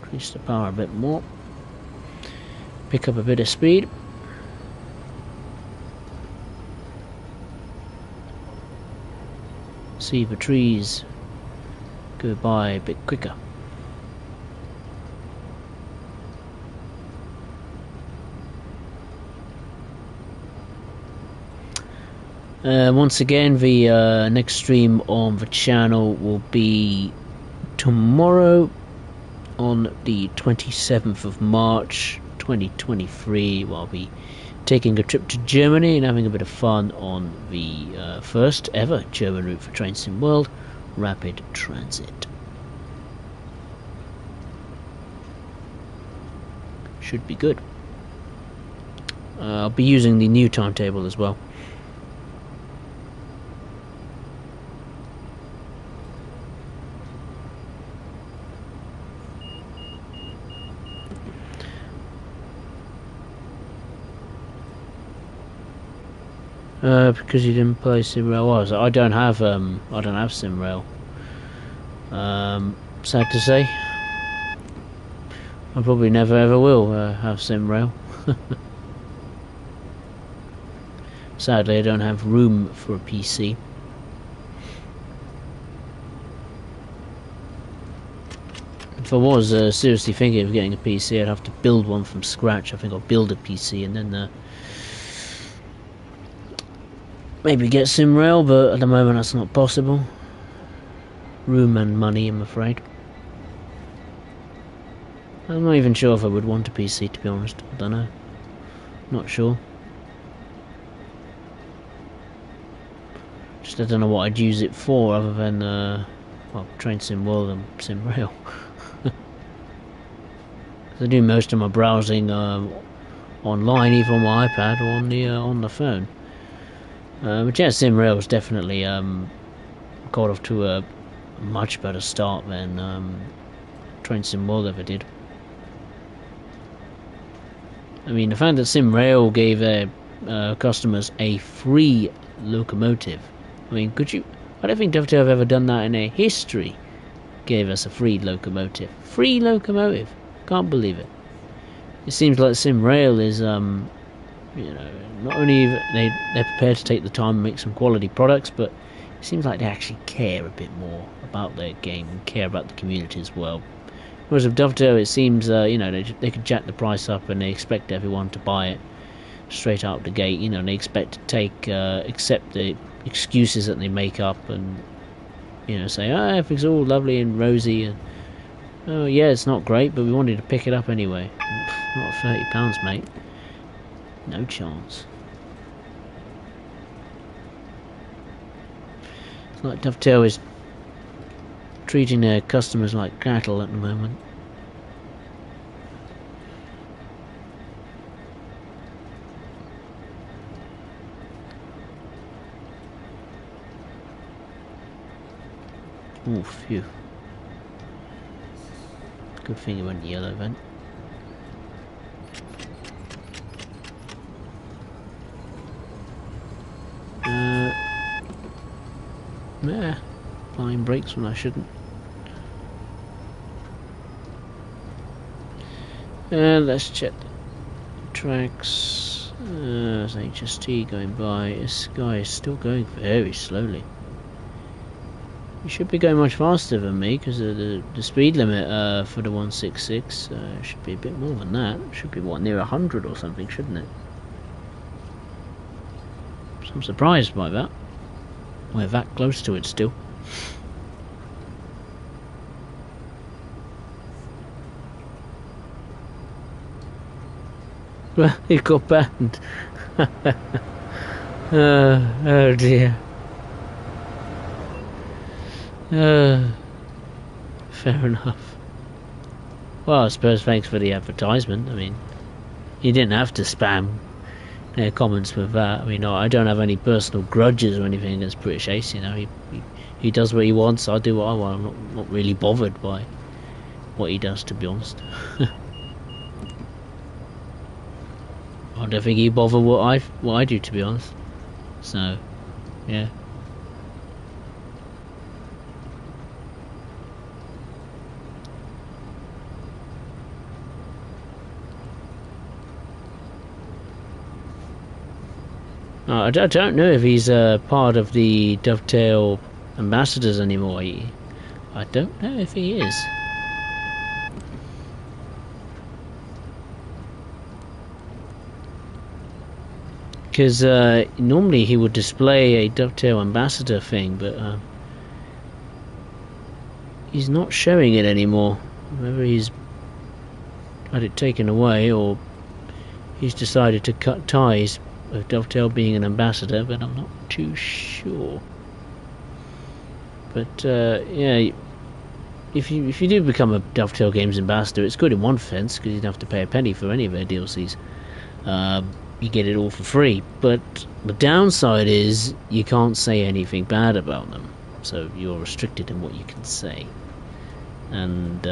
Increase the power a bit more, pick up a bit of speed. See the trees go by a bit quicker. Once again, the next stream on the channel will be tomorrow on the 27th of March 2023. I'll be taking a trip to Germany and having a bit of fun on the first ever German route for Train Sim World, Rapid Transit. Should be good. I'll be using the new timetable as well. Because you didn't play SimRail. I don't have SimRail. Sad to say. I probably never ever will have SimRail. Sadly, I don't have room for a PC. If I was seriously thinking of getting a PC, I'd have to build one from scratch. I think I'll build a PC and then maybe get SimRail, but at the moment that's not possible. Room and money, I'm afraid. I'm not even sure if I would want a PC, to be honest. I don't know. Not sure. Just I don't know what I'd use it for other than well, Train Sim World and SimRail. I do most of my browsing online, either on my iPad or on the phone. But yeah, SimRail was definitely got off to a much better start than Train Sim World ever did. I mean, the fact that SimRail gave their customers a free locomotive. I mean, I don't think Dovetail have ever done that in their history. Gave us a free locomotive. Free locomotive. Can't believe it. It seems like SimRail is not only they're prepared to take the time and make some quality products, but it seems like they actually care a bit more about their game and care about the community as well. Whereas with Dovetail, it seems they could jack the price up and they expect everyone to buy it straight out the gate. They expect to accept the excuses that they make up and, you know, say, oh, everything's all lovely and rosy, and oh yeah, it's not great, but we wanted to pick it up anyway. Not £30, mate. No chance. It's like Dovetail is treating their customers like cattle at the moment. Oh, phew. Good thing it went yellow then. Yeah, applying brakes when I shouldn't. Let's check the tracks. There's HST going by. This guy is still going very slowly. He should be going much faster than me because the speed limit for the 166 should be a bit more than that. Should be what, near 100 or something, shouldn't it? So I'm surprised by that. We're that close to it still. Well, he got banned. Oh dear. Fair enough. Well, I suppose thanks for the advertisement. I mean, you didn't have to spam their comments with that. I mean, I don't have any personal grudges or anything against British Ace. You know, he does what he wants. I do what I want. I'm not really bothered by what he does, to be honest. I don't think he bother what I do, to be honest. So, yeah. I don't know if he's part of the Dovetail ambassadors anymore. I don't know if he is. Because normally he would display a Dovetail ambassador thing, but he's not showing it anymore. Whether he's had it taken away or he's decided to cut ties with Dovetail being an ambassador, but I'm not too sure. But yeah, if you do become a Dovetail Games ambassador, it's good in one sense because you don't have to pay a penny for any of their DLCs. You get it all for free, but the downside is you can't say anything bad about them, so you're restricted in what you can say. And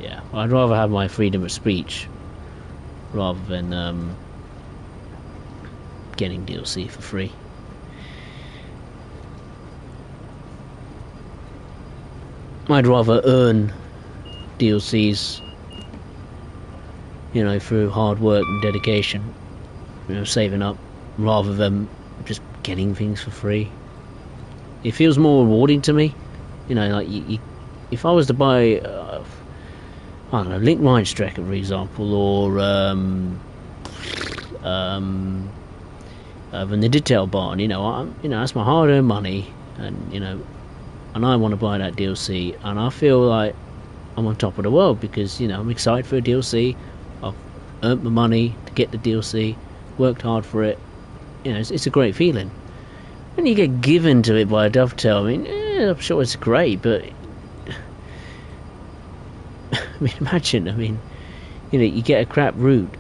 yeah, I'd rather have my freedom of speech rather than getting DLC for free. I'd rather earn DLCs, you know, through hard work and dedication, you know, saving up, rather than just getting things for free. It feels more rewarding to me, you know, like if I was to buy, I don't know, Link Reinstrecker, for example, or the Detail Barn, you know, that's my hard-earned money, and you know, and I want to buy that DLC, and I feel like I'm on top of the world because, you know, I'm excited for a DLC. I've earned my money to get the DLC, worked hard for it. You know, it's a great feeling. When you get given to it by a Dovetail, I mean, I'm sure it's great, but I mean, imagine, I mean, you know, you get a crap route,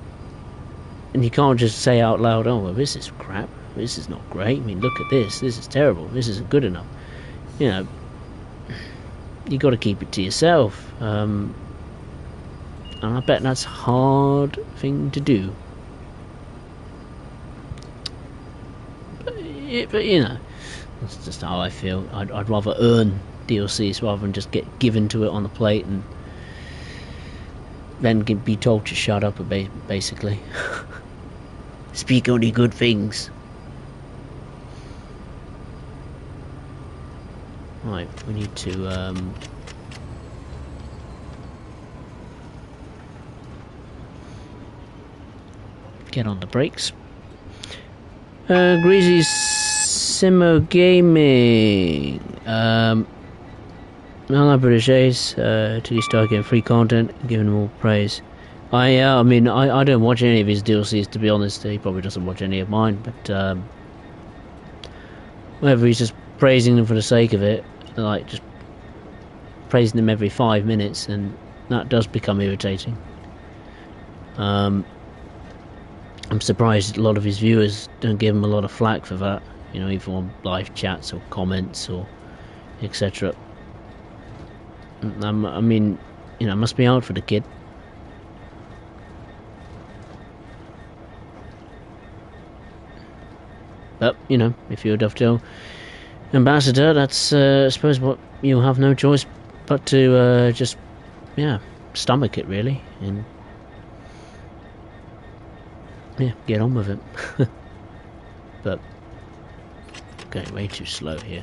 and you can't just say out loud, oh, well, this is crap, this is not great, I mean, look at this is terrible, this isn't good enough. You know, you got to keep it to yourself, and I bet that's a hard thing to do. But you know, that's just how I feel. I'd rather earn DLCs rather than just get given to it on the plate and then be told to shut up, basically. Speak only good things. Right, we need to get on the brakes. Greasy's Simo Gaming. Hello, British Ace. Till you start getting free content, giving him all praise. I mean, I don't watch any of his DLCs, to be honest. He probably doesn't watch any of mine, but whether he's just praising them for the sake of it, like just praising them every 5 minutes, and that does become irritating. I'm surprised a lot of his viewers don't give him a lot of flack for that, you know, either on live chats or comments or etc. I mean, you know, it must be hard for the kid. But, you know, if you're a Dovetail ambassador, that's, I suppose, what you'll have no choice but to just, yeah, stomach it, really, and, yeah, get on with it. But, going way too slow here.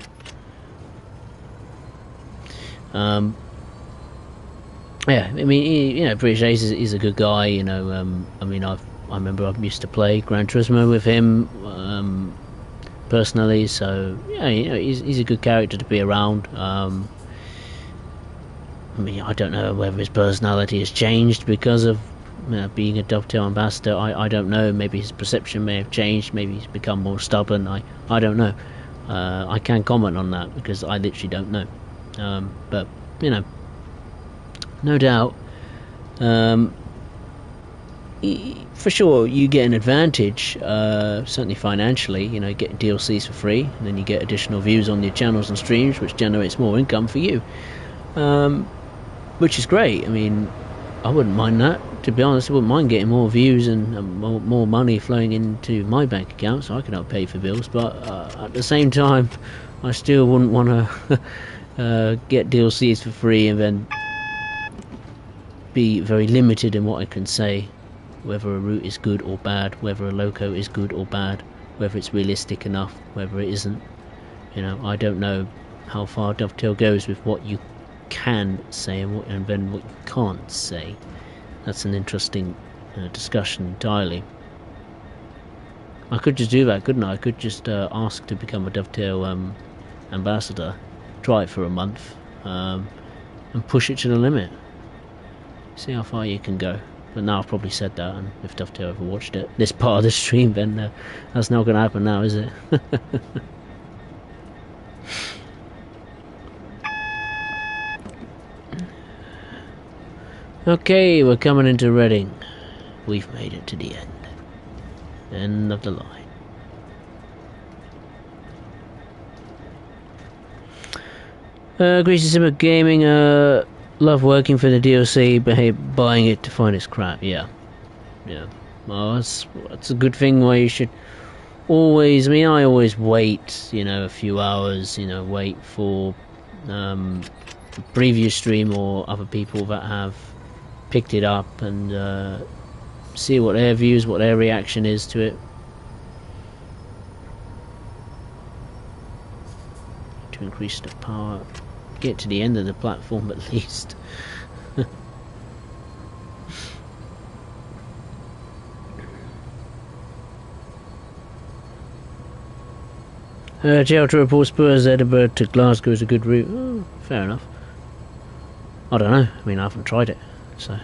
Yeah, I mean, you know, British Ace is a good guy, you know. I mean, I remember I used to play Gran Turismo with him, personally, so yeah, you know, he's a good character to be around. I mean, I don't know whether his personality has changed because of, you know, being a Dovetail ambassador. I don't know. Maybe his perception may have changed. Maybe he's become more stubborn. I don't know. I can't comment on that because I literally don't know. But you know, no doubt, for sure you get an advantage, certainly financially, you know, getting DLCs for free, and then you get additional views on your channels and streams, which generates more income for you, which is great. I mean, I wouldn't mind that, to be honest. I wouldn't mind getting more views and more money flowing into my bank account so I can help pay for bills, but at the same time I still wouldn't want to get DLCs for free and then be very limited in what I can say, whether a route is good or bad, whether a loco is good or bad, whether it's realistic enough, whether it isn't. You know, I don't know how far Dovetail goes with what you can say and then what you can't say. That's an interesting discussion entirely. I could just do that, couldn't I? I could just ask to become a Dovetail ambassador, try it for a month, and push it to the limit. See how far you can go. But now I've probably said that, and if Dovetail ever watched it, this part of the stream, then that's not going to happen now, is it? Okay, we're coming into Reading. We've made it to the end. End of the line. Greasy Simmer Gaming, love working for the DLC, but buying it to find it's crap. Yeah. Well, that's a good thing where you should always, I mean, I always wait, you know, a few hours, you know, wait for the previous stream or other people that have picked it up and see what their views, what their reaction is to it. To increase the power, get to the end of the platform at least. Jail to report Spurs Edinburgh to Glasgow is a good route. Oh, fair enough. I don't know. I mean, I haven't tried it, so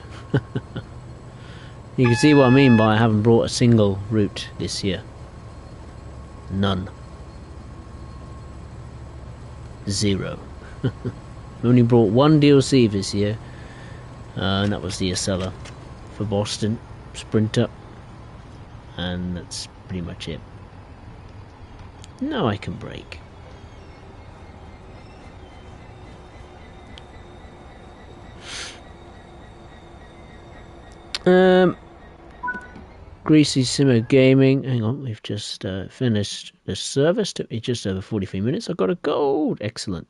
you can see what I mean by I haven't brought a single route this year. None. Zero. Only brought one DLC this year, and that was the Acela for Boston Sprinter, and that's pretty much it. Now I can brake. Greasy Simmer Gaming. Hang on, we've just finished the service. Took me just over 43 minutes. I got a gold. Excellent.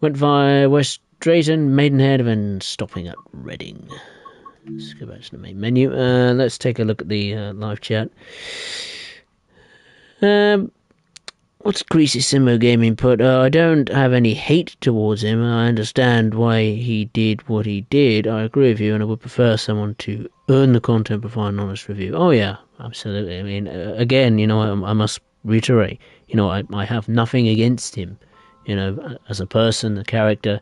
Went via West Drayton, Maidenhead, and then stopping at Reading. Let's go back to the main menu. Let's take a look at the live chat. What's Greasy Simmer Gaming put? I don't have any hate towards him. I understand why he did what he did. I agree with you, and I would prefer someone to earn the content, provide an honest review. Oh yeah, absolutely. I mean, again, you know, I must reiterate, You know, I have nothing against him. You know, as a person, a character.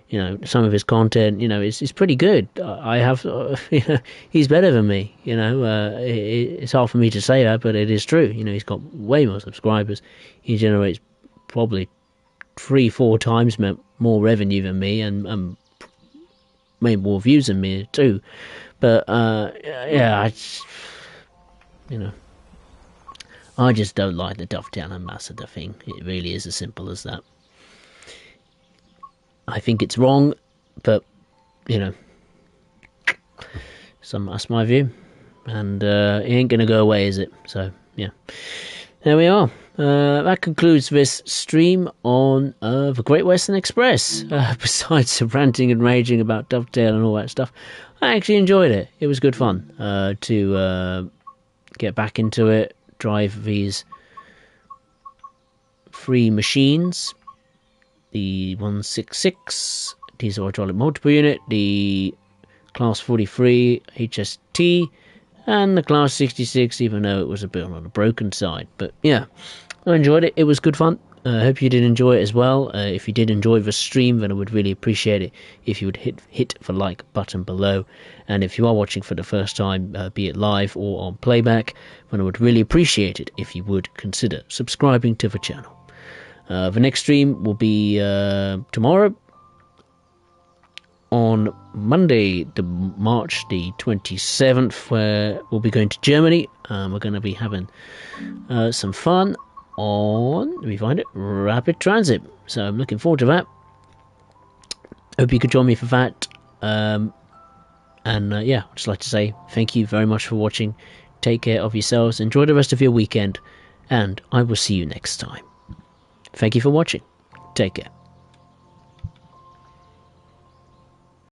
You know, some of his content, you know, is pretty good. I have, you know, he's better than me. You know, it's hard for me to say that, but it is true. You know, he's got way more subscribers. He generates probably 3-4 times more revenue than me, and made more views than me too. But yeah, you know, I just don't like the Dovetail Ambassador thing. It really is as simple as that. I think it's wrong, but you know, that's my view, and it ain't gonna go away, is it? So yeah, there we are. That concludes this stream on the Great Western Express. Besides the ranting and raging about Dovetail and all that stuff, I actually enjoyed it. It was good fun to get back into it, drive these 3 machines. The 166 diesel hydraulic multiple unit, the Class 43 HST, and the Class 66, even though it was a bit on the broken side. But yeah, I enjoyed it. It was good fun. I hope you did enjoy it as well. If you did enjoy the stream, then I would really appreciate it if you would hit the like button below. And if you are watching for the first time, be it live or on playback, then I would really appreciate it if you would consider subscribing to the channel. The next stream will be tomorrow, on Monday, March the 27th, where we'll be going to Germany. We're going to be having some fun on, let me find it, rapid transit. So I'm looking forward to that. Hope you could join me for that. Yeah, I'd just like to say thank you very much for watching. Take care of yourselves. Enjoy the rest of your weekend. And I will see you next time. Thank you for watching. Take care.